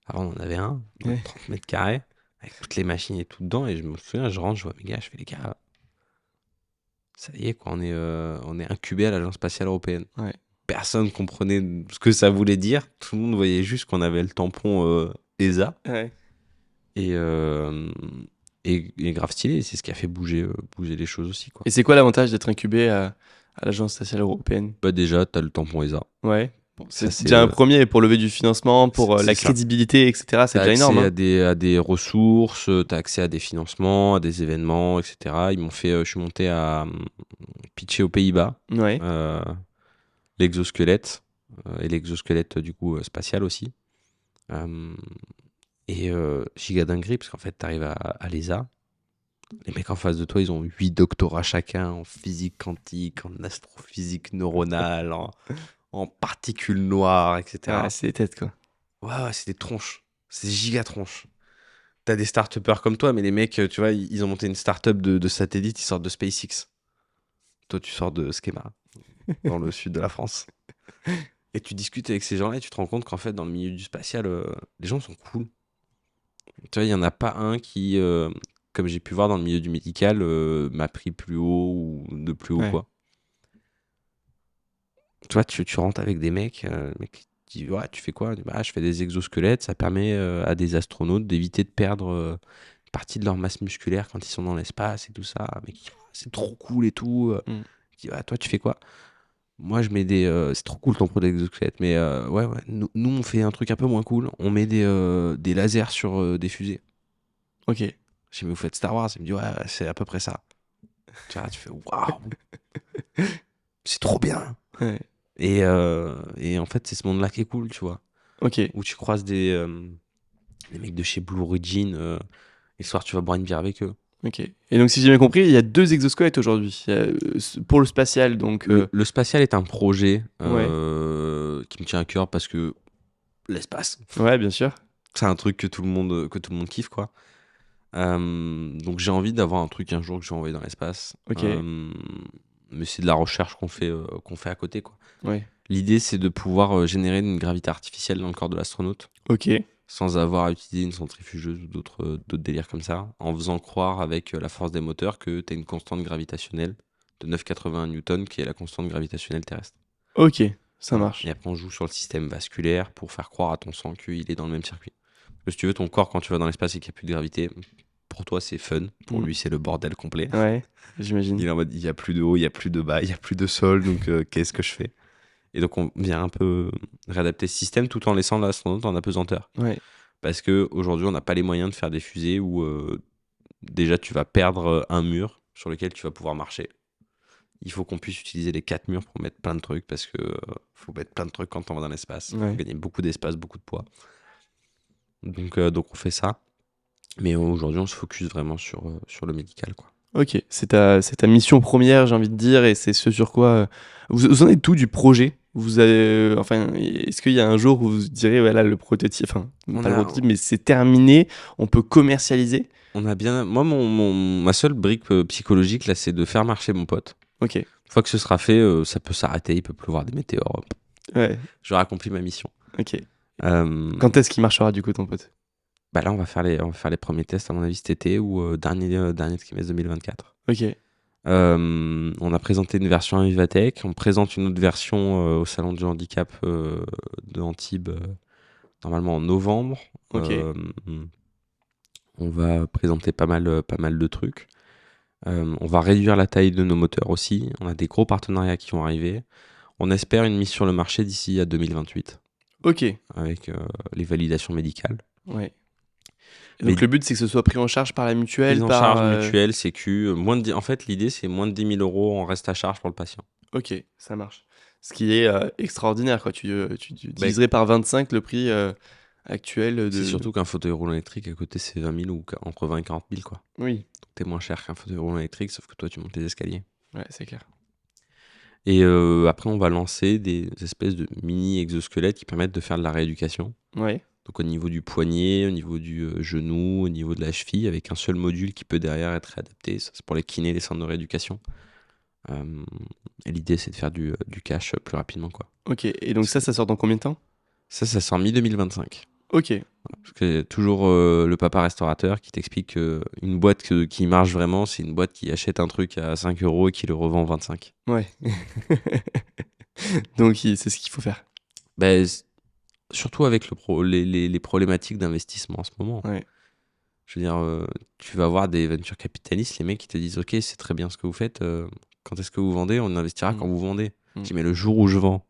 Avant, on en avait un, de 30 mètres carrés, avec toutes les machines et tout dedans. Et je me souviens, je rentre, je vois mes gars, je fais les gars, ça y est, quoi, on est incubé à l'Agence spatiale européenne. Ouais. Personne comprenait ce que ça voulait dire. Tout le monde voyait juste qu'on avait le tampon ESA. Ouais. Et grave stylé, c'est ce qui a fait bouger les choses aussi, quoi. Et c'est quoi l'avantage d'être incubé à l'Agence spatiale européenne? Bah déjà, t'as le tampon ESA. Ouais. C'est déjà un premier pour lever du financement, pour la crédibilité, etc. C'est déjà énorme. T'as accès à des ressources, t'as accès à des financements, à des événements, etc. Je suis monté à pitcher aux Pays-Bas. Ouais. L'exosquelette, et l'exosquelette du coup spatial aussi. Giga dinguerie, parce qu'en fait, t'arrives à l'ESA. Les mecs en face de toi, ils ont 8 doctorats chacun en physique quantique, en astrophysique neuronale, en particules noires, etc. Ouais, c'est des têtes, quoi. Ouais, c'est des tronches. C'est des giga tronches. T'as des start-upers comme toi, mais les mecs, tu vois, ils ont monté une start-up de satellites, ils sortent de SpaceX. Toi, tu sors de Schema, dans le sud de la France. Et tu discutes avec ces gens-là et tu te rends compte qu'en fait, dans le milieu du spatial, les gens sont cool. Tu vois, il n'y en a pas un qui, comme j'ai pu voir dans le milieu du médical, m'a pris plus haut ou de plus haut, quoi. Tu vois, tu rentres avec des mecs, qui disent, ouais, tu fais quoi? Bah, je fais des exosquelettes, ça permet à des astronautes d'éviter de perdre une partie de leur masse musculaire quand ils sont dans l'espace et tout ça. Mais c'est trop cool et tout. Je dis, ouais, toi, tu fais quoi? Moi, je mets c'est trop cool ton projet d'exosquelette, mais ouais, nous, on fait un truc un peu moins cool. On met des lasers sur des fusées. Ok. Je dis, mais vous faites Star Wars? Il me dit, ouais, c'est à peu près ça. Tu vois, tu fais, waouh! C'est trop bien! Ouais. Et en fait, c'est ce monde-là qui est cool, tu vois. Ok. Où tu croises des mecs de chez Blue Origin, et le soir, tu vas boire une bière avec eux. Ok. Et donc, si j'ai bien compris, il y a 2 exosquelettes aujourd'hui. Pour le spatial, donc... Le spatial est un projet qui Ouais. me tient à cœur parce que l'espace, Ouais, bien sûr. c'est un truc que tout le monde kiffe, quoi. Donc j'ai envie d'avoir un truc un jour que je vais envoyer dans l'espace. Ok. Mais c'est de la recherche qu'on fait à côté, quoi. Ouais. L'idée, c'est de pouvoir générer une gravité artificielle dans le corps de l'astronaute. Ok. Sans avoir à utiliser une centrifugeuse ou d'autres délires comme ça, en faisant croire avec la force des moteurs que tu as une constante gravitationnelle de 9,81 newtons, qui est la constante gravitationnelle terrestre. Ok, ça marche. Et après, on joue sur le système vasculaire pour faire croire à ton sang qu'il est dans le même circuit. Parce que si tu veux, ton corps, quand tu vas dans l'espace et qu'il n'y a plus de gravité, pour toi, c'est fun. Pour lui, c'est le bordel complet. Ouais, j'imagine. Il est en mode, il n'y a plus de haut, il n'y a plus de bas, il n'y a plus de sol, donc qu'est-ce que je fais? Et donc, on vient un peu réadapter ce système tout en laissant l'astronaute en apesanteur. Ouais. Parce qu'aujourd'hui, on n'a pas les moyens de faire des fusées où déjà tu vas perdre un mur sur lequel tu vas pouvoir marcher. Il faut qu'on puisse utiliser les 4 murs pour mettre plein de trucs, parce que faut mettre plein de trucs quand on va dans l'espace. Il faut gagner beaucoup d'espace, beaucoup de poids. Donc on fait ça. Mais aujourd'hui, on se focus vraiment sur le médical, quoi. Ok, c'est ta mission première, j'ai envie de dire, et c'est ce sur quoi... Vous en êtes tout du projet? Vous avez, est-ce qu'il y a un jour où vous direz, voilà, le prototype, pas le prototype, mais c'est terminé, on peut commercialiser? On a bien... Moi, ma seule brique psychologique, là, c'est de faire marcher mon pote. Ok. Une fois que ce sera fait, ça peut s'arrêter, il peut pleuvoir des météores. Ouais. J'aurai accompli ma mission. Ok. Quand est-ce qu'il marchera, du coup, ton pote? Bah là, on va faire les premiers tests, à mon avis, cet été ou dernier trimestre 2024. Ok. On a présenté une version à Vivatech. On présente une autre version au Salon du Handicap de Antibes, normalement en novembre. Ok. On va présenter pas mal de trucs. On va réduire la taille de nos moteurs aussi. On a des gros partenariats qui vont arriver. On espère une mise sur le marché d'ici à 2028. Ok. Avec les validations médicales. Ouais. Donc le but, c'est que ce soit pris en charge par la mutuelle, prise en charge mutuelle, sécu. En fait, l'idée, c'est moins de 10 000 € en reste à charge pour le patient. Ok, ça marche. Ce qui est extraordinaire, quoi. Tu diviserais par 25 le prix actuel de... C'est surtout qu'un fauteuil roulant électrique à côté, c'est 20 000 ou entre 20 et 40 000, quoi. Oui. Donc t'es moins cher qu'un fauteuil roulant électrique, sauf que toi, tu montes les escaliers. Ouais, c'est clair. Et après, on va lancer des espèces de mini exosquelettes qui permettent de faire de la rééducation. Ouais. Donc au niveau du poignet, au niveau du genou, au niveau de la cheville, avec un seul module qui peut derrière être adapté. Ça, c'est pour les kinés, les centres de rééducation. Et l'idée, c'est de faire du cash plus rapidement, quoi. Ok, et donc ça sort dans combien de temps? Ça sort mi-2025. Ok. Parce que toujours le papa restaurateur qui t'explique qu'une boîte qui marche vraiment, c'est une boîte qui achète un truc à 5 € et qui le revend 25. Ouais. Donc c'est ce qu'il faut faire. Ben, surtout avec les problématiques d'investissement en ce moment. Ouais. Je veux dire, tu vas voir des venture capitalistes, les mecs qui te disent ok, c'est très bien ce que vous faites, quand est-ce que vous vendez? On investira quand vous vendez. Je dis mais le jour où je vends,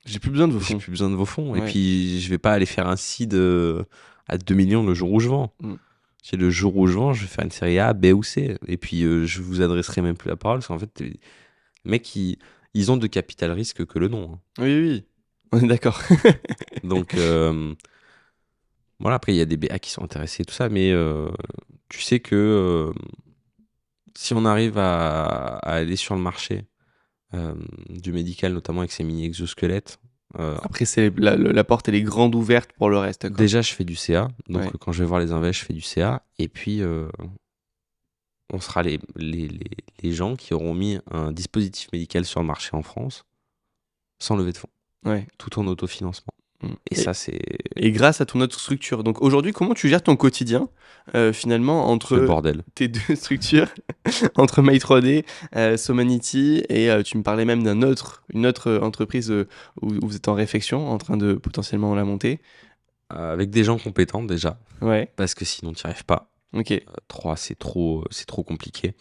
j'ai plus besoin de vos fonds. J'ai plus besoin de vos fonds. Ouais. Et puis je vais pas aller faire un seed à 2 millions le jour où je vends. C'est le jour où je vends, je vais faire une série A, B ou C. Et puis je vous adresserai même plus la parole parce qu'en fait, les mecs ils ont de capital risque que le nom. Hein. Oui, on est d'accord. Donc voilà, après il y a des BA qui sont intéressés et tout ça, mais tu sais que si on arrive à aller sur le marché du médical, notamment avec ces mini exosquelettes. Après, la porte elle est grande ouverte pour le reste. Quoi. Déjà, je fais du CA, donc quand je vais voir les invest, je fais du CA, et puis on sera les gens qui auront mis un dispositif médical sur le marché en France sans lever de fonds, tout en autofinancement. Et ça, c'est... Et grâce à ton autre structure. Donc aujourd'hui, comment tu gères ton quotidien finalement entre le bordel. Tes deux structures, entre My3D, Somanity, et tu me parlais même d'une autre entreprise où vous êtes en réflexion, en train de potentiellement la monter. Avec des gens compétents déjà, parce que sinon tu n'y arrives pas. Ok. 3, c'est trop compliqué.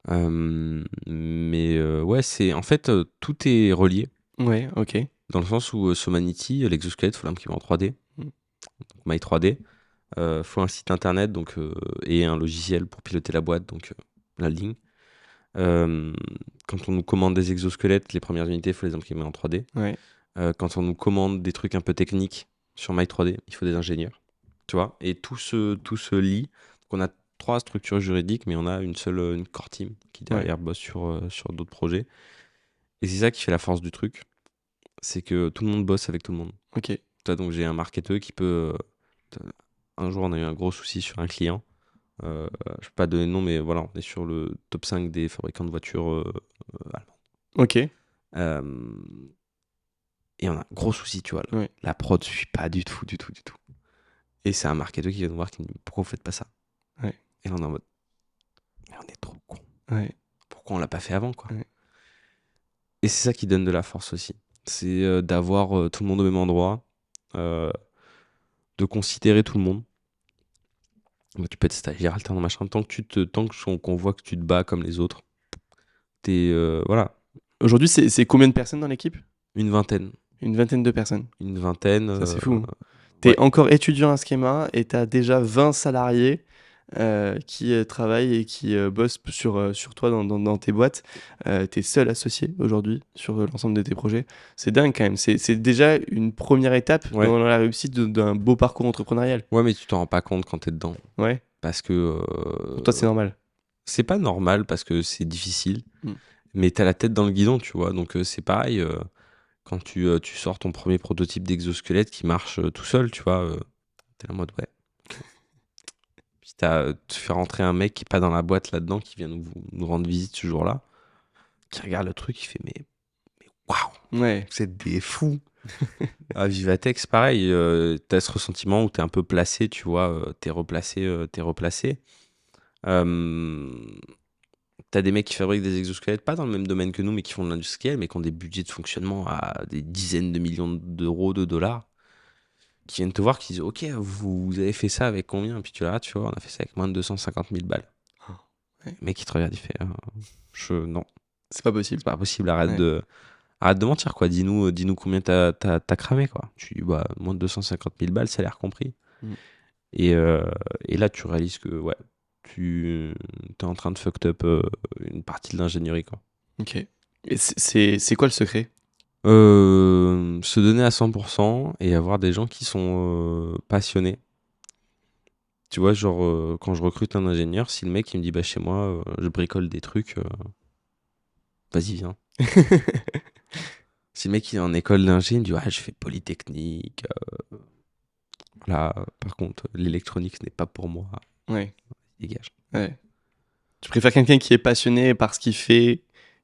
Mais ouais, c'est en fait tout est relié. Ouais, ok. Dans le sens où Somanity, l'exosquelette, il faut l'imprimer en 3D. Donc, My3D. Faut un site internet et un logiciel pour piloter la boîte, donc la ligne. Quand on nous commande des exosquelettes, les premières unités, il faut les imprimer en 3D. Quand on nous commande des trucs un peu techniques sur My3D, il faut des ingénieurs. Tu vois, et tout se lie. Donc on a 3 structures juridiques, mais on a une core team qui derrière bosse sur d'autres projets. Et c'est ça qui fait la force du truc. C'est que tout le monde bosse avec tout le monde. Ok. Donc j'ai un marketeur qui peut... un jour, on a eu un gros souci sur un client. Je ne vais pas donner de nom, mais voilà, on est sur le top 5 des fabricants de voitures allemands. Ok. Et on a un gros souci, tu vois. La prod ne suit pas du tout. Et c'est un marketeur qui vient nous voir qui nous dit pourquoi vous ne faites pas ça? Et là, on est en mode mais on est trop con. Pourquoi on ne l'a pas fait avant, quoi? Et c'est ça qui donne de la force aussi. C'est d'avoir tout le monde au même endroit, de considérer tout le monde. Tu peux être stagiaire, alternant, machin. Tant qu'on voit que tu te bats comme les autres, t'es... voilà. Aujourd'hui, c'est combien de personnes dans l'équipe? Une vingtaine. Une vingtaine de personnes. Une vingtaine. Ça, c'est fou. T'es encore étudiant à Schema et t'as déjà 20 salariés qui travaillent et qui bossent sur toi dans tes boîtes. T'es seul associé aujourd'hui sur l'ensemble de tes projets. C'est dingue quand même. C'est déjà une première étape dans la réussite d'un beau parcours entrepreneurial. Ouais, mais tu t'en rends pas compte quand t'es dedans. Ouais. Parce que... Pour toi, c'est normal. C'est pas normal parce que c'est difficile. Mais t'as la tête dans le guidon, tu vois. Donc c'est pareil... Quand tu sors ton premier prototype d'exosquelette qui marche tout seul, tu vois, t'es en mode ouais. Puis tu fais rentrer un mec qui est pas dans la boîte là-dedans, qui vient nous rendre visite ce jour-là, qui regarde le truc, il fait mais waouh, vous êtes des fous. À Vivatex, pareil, t'as ce ressentiment où t'es un peu placé, tu vois, t'es replacé. T'as des mecs qui fabriquent des exosquelettes, pas dans le même domaine que nous, mais qui font de l'industriel, mais qui ont des budgets de fonctionnement à des dizaines de millions d'euros, de dollars, qui viennent te voir, qui disent ok, vous avez fait ça avec combien? Puis tu là, tu vois, on a fait ça avec moins de 250 000 balles. Le mec, il te regarde, il fait non. C'est pas possible. C'est pas possible, arrête de mentir, quoi. Dis-nous combien t'as cramé, quoi. Tu dis, moins de 250 000 balles, ça a l'air compris. Et là, tu réalises que ouais, tu es en train de fuck up une partie de l'ingénierie, quoi. Ok. Et c'est quoi le secret? Se donner à 100% et avoir des gens qui sont passionnés. Tu vois, genre, quand je recrute un ingénieur, si le mec il me dit bah chez moi, je bricole des trucs, vas-y, viens. Si le mec il est en école d'ingé, il me dit ouais, je fais Polytechnique. Là, par contre, l'électronique ce n'est pas pour moi. Ouais. Dégage. Ouais. Tu préfères quelqu'un qui est passionné par ce qu'il fait,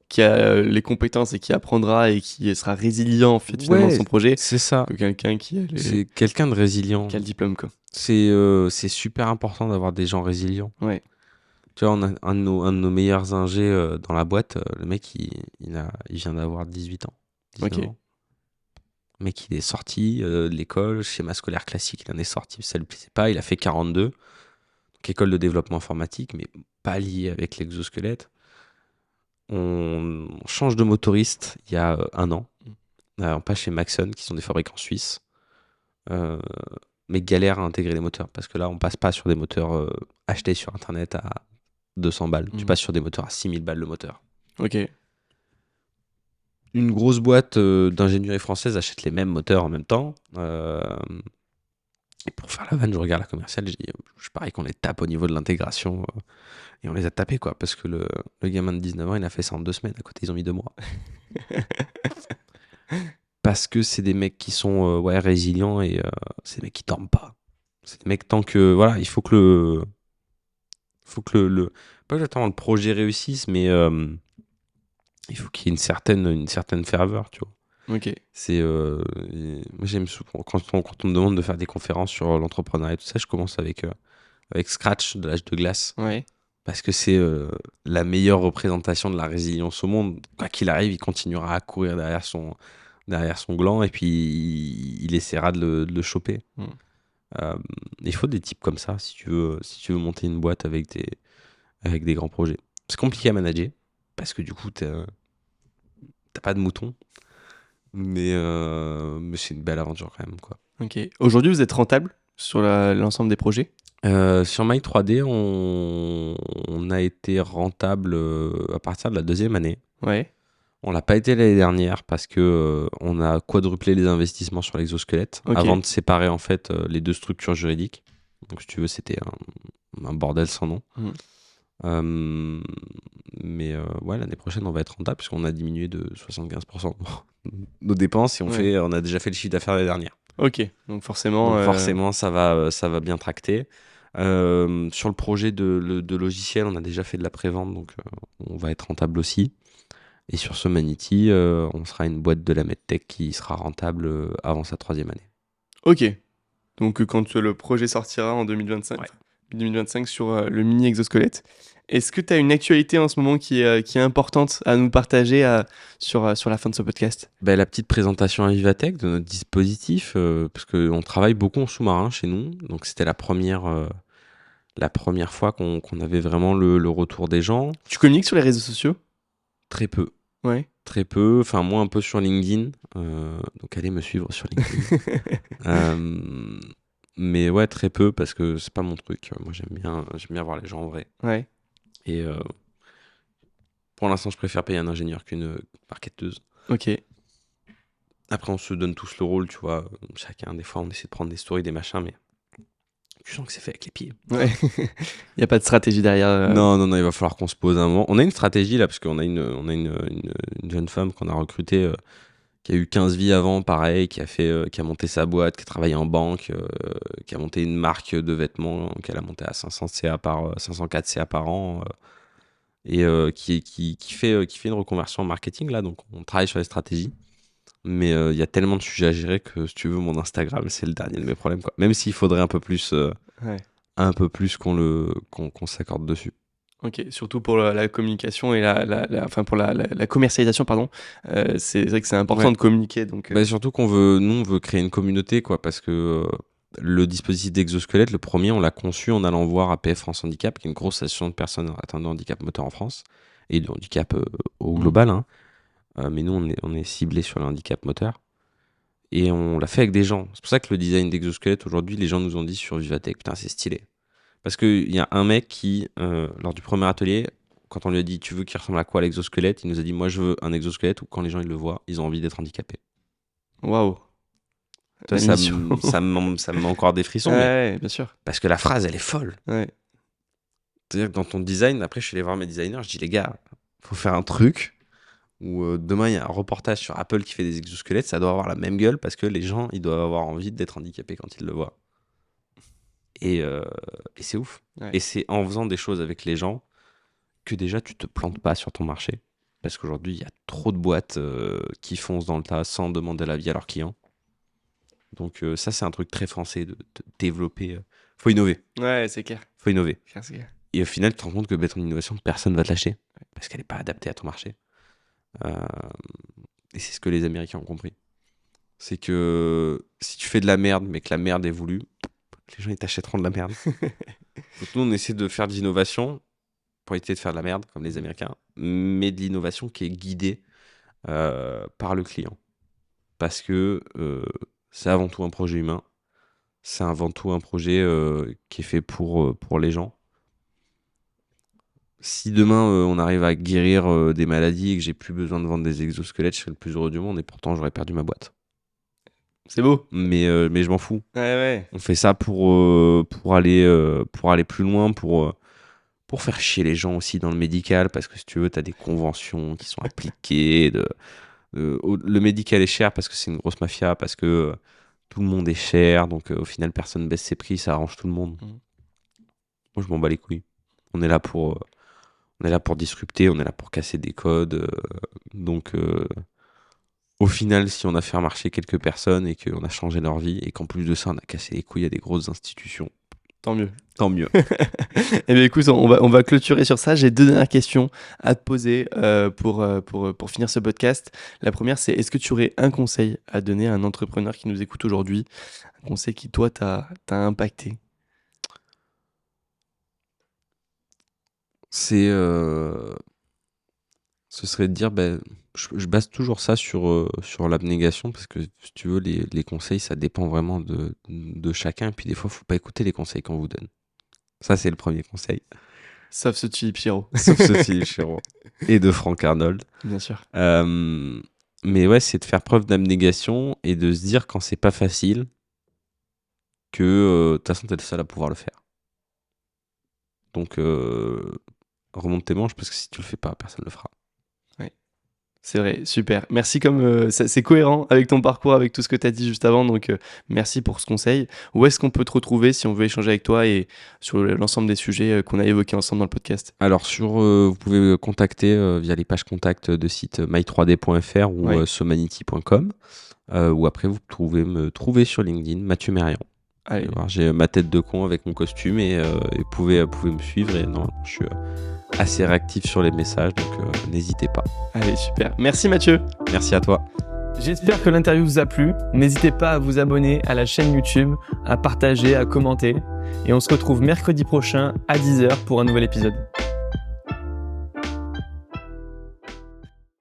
qui a les compétences et qui apprendra et qui sera résilient en fait finalement dans Ouais, son projet, c'est ça. que quelqu'un qui a, C'est quelqu'un de résilient. qui a le diplôme quoi. C'est super important d'avoir des gens résilients. Ouais. Tu vois, on a un de nos meilleurs ingés dans la boîte. Le mec, il vient d'avoir 18 ans. 19 Ok. ans. Le mec, il est sorti de l'école, schéma scolaire classique, il en est sorti, ça lui plaisait pas. Il a fait 42, donc école de développement informatique, mais pas lié avec l'exosquelette. On change de motoriste il y a un an. On passe chez Maxon, qui sont des fabricants suisses. Mais galère à intégrer les moteurs, parce que là, on passe pas sur des moteurs achetés sur Internet à 200 balles. Tu passes sur des moteurs à 6000 balles le moteur. Ok. Une grosse boîte d'ingénierie française achète les mêmes moteurs en même temps. Et pour faire la vanne, je regarde la commerciale, je parie qu'on les tape au niveau de l'intégration. Et on les a tapés, quoi. Parce que le gamin de 19 ans, il a fait ça en 2 semaines. À côté, ils ont mis 2 mois. Parce que c'est des mecs qui sont ouais, résilients et c'est des mecs qui dorment pas. C'est des mecs tant que. Voilà, il faut que pas exactement le projet réussisse, mais il faut qu'il y ait une certaine ferveur, tu vois. Ok. Moi j'aime souvent quand on me demande de faire des conférences sur l'entrepreneuriat et tout ça, je commence avec Scratch de l'âge de glace Ouais. parce que c'est la meilleure représentation de la résilience au monde. Quoi qu'il arrive, il continuera à courir derrière son gland et puis il essaiera de le choper. Il faut des types comme ça si tu veux monter une boîte avec des grands projets. C'est compliqué à manager parce que du coup t'as pas de moutons. Mais c'est une belle aventure quand même, quoi. Ok. Aujourd'hui, vous êtes rentable sur l'ensemble des projets? Sur My 3D, on a été rentable à partir de la 2e année. Ouais. On l'a pas été l'année dernière parce que on a quadruplé les investissements sur l'exosquelette Ok. avant de séparer en fait les deux structures juridiques. Donc si tu veux, c'était un bordel sans nom. Mais ouais, l'année prochaine, on va être rentable puisqu'on a diminué de 75% nos dépenses et on a déjà fait le chiffre d'affaires l'année dernière. Ok, donc forcément, ça va bien tracter. Sur le projet de logiciel, on a déjà fait de la prévente, donc on va être rentable aussi. Et sur ce Manity, on sera une boîte de la medtech qui sera rentable avant sa 3e année. Ok, donc quand le projet sortira en 2025 sur le mini exosquelette, est-ce que tu as une actualité en ce moment qui est importante à nous partager sur la fin de ce podcast? La petite présentation à Vivatech de notre dispositif, parce qu'on travaille beaucoup en sous-marin chez nous, donc c'était la première fois qu'on avait vraiment le retour des gens. Tu communiques sur les réseaux sociaux? Très peu. Ouais. Très peu, enfin moi un peu sur LinkedIn, donc allez me suivre sur LinkedIn. Mais ouais, très peu parce que c'est pas mon truc. Moi j'aime bien voir les gens en vrai. Ouais. Et pour l'instant, je préfère payer un ingénieur qu'une marketeuse. Ok. Après, on se donne tous le rôle, tu vois. Chacun, des fois, on essaie de prendre des stories, des machins, mais tu sens que c'est fait avec les pieds. Ouais. Il n'y a pas de stratégie derrière. Non, il va falloir qu'on se pose un moment. On a une stratégie là, parce qu'on a une jeune femme qu'on a recrutée qui a eu 15 vies avant, pareil, qui a monté sa boîte, qui a travaillé en banque, qui a monté une marque de vêtements qu'elle a montée à 504 CA par an. Et qui fait une reconversion en marketing là, donc on travaille sur les stratégies. Mais il y a tellement de sujets à gérer que si tu veux, mon Instagram, c'est le dernier de mes problèmes, quoi. Même s'il faudrait un peu plus qu'on s'accorde dessus. Ok, surtout pour la communication et enfin pour la commercialisation, pardon. C'est vrai que c'est important de communiquer. Donc, surtout qu'on veut créer une communauté, quoi, parce que le dispositif d'exosquelette, le premier, on l'a conçu en allant voir APF France Handicap, qui est une grosse association de personnes atteintes de handicap moteur en France, et de handicap au global, hein. Mais nous, on est ciblé sur le handicap moteur. Et on l'a fait avec des gens. C'est pour ça que le design d'exosquelette, aujourd'hui, les gens nous ont dit sur Vivatech, putain, c'est stylé. Parce qu'il y a un mec qui, lors du premier atelier, quand on lui a dit, tu veux qu'il ressemble à quoi l'exosquelette, il nous a dit, moi, je veux un exosquelette où quand les gens ils le voient, ils ont envie d'être handicapés. Waouh. Ça me met encore des frissons. Ouais, bien sûr. Parce que la phrase, elle est folle. Ouais. C'est-à-dire que dans ton design, après, je suis allé voir mes designers, je dis, les gars, faut faire un truc où demain, il y a un reportage sur Apple qui fait des exosquelettes, ça doit avoir la même gueule parce que les gens, ils doivent avoir envie d'être handicapés quand ils le voient. Et c'est ouf. Ouais. Et c'est en faisant des choses avec les gens que déjà, tu te plantes pas sur ton marché. Parce qu'aujourd'hui, il y a trop de boîtes qui foncent dans le tas sans demander l'avis à leurs clients. Donc ça, c'est un truc très français de développer. Faut innover. Ouais, c'est clair. Faut innover. C'est clair. Et au final, tu te rends compte que ton innovation, personne va te lâcher. Parce qu'elle n'est pas adaptée à ton marché. Et c'est ce que les Américains ont compris. C'est que si tu fais de la merde, mais que la merde est voulue, les gens, ils t'achèteront de la merde. Donc nous, on essaie de faire de l'innovation pour éviter de faire de la merde, comme les Américains, mais de l'innovation qui est guidée par le client. Parce que c'est avant tout un projet humain. C'est avant tout un projet qui est fait pour les gens. Si demain, on arrive à guérir des maladies et que j'ai plus besoin de vendre des exosquelettes, je serai le plus heureux du monde et pourtant, j'aurais perdu ma boîte. C'est beau. Mais je m'en fous. Ouais. On fait ça pour aller plus loin, pour faire chier les gens aussi dans le médical, parce que si tu veux, tu as des conventions qui sont appliquées. Le médical est cher parce que c'est une grosse mafia, parce que tout le monde est cher, donc au final, personne baisse ses prix, ça arrange tout le monde. Moi, je m'en bats les couilles. On est là pour disrupter, on est là pour casser des codes. Donc, au final, si on a fait marcher quelques personnes et qu'on a changé leur vie, et qu'en plus de ça, on a cassé les couilles à des grosses institutions, tant mieux. Tant mieux. Eh bien, écoute, on va clôturer sur ça. J'ai 2 dernières questions à te poser pour finir ce podcast. La première, c'est est-ce que tu aurais un conseil à donner à un entrepreneur qui nous écoute aujourd'hui? Un conseil qui, toi, t'a impacté? Ce serait de dire, je base toujours ça sur l'abnégation, parce que si tu veux, les conseils, ça dépend vraiment de chacun. Et puis des fois, il ne faut pas écouter les conseils qu'on vous donne. Ça, c'est le premier conseil. Sauf ceux de Philippe Chiro. Sauf ceux de Philippe Chiro. Et de Franck Arnold. Bien sûr. Mais ouais, c'est de faire preuve d'abnégation et de se dire quand c'est pas facile que de toute façon, t'es le seul à pouvoir le faire. Donc, remonte tes manches, parce que si tu le fais pas, personne le fera. C'est vrai, super. Merci, c'est cohérent avec ton parcours, avec tout ce que tu as dit juste avant, donc merci pour ce conseil. Où est-ce qu'on peut te retrouver si on veut échanger avec toi et sur l'ensemble des sujets qu'on a évoqués ensemble dans le podcast? Alors, vous pouvez me contacter via les pages contact de site my3d.fr ou somanity.com, ou après vous pouvez me trouver sur LinkedIn, Mathieu Mérian. Alors, j'ai ma tête de con avec mon costume et vous pouvez me suivre, et non, je suis assez réactif sur les messages, donc n'hésitez pas. Allez, super. Merci Mathieu. Merci à toi. J'espère que l'interview vous a plu. N'hésitez pas à vous abonner à la chaîne YouTube, à partager, à commenter. Et on se retrouve mercredi prochain à 10h pour un nouvel épisode.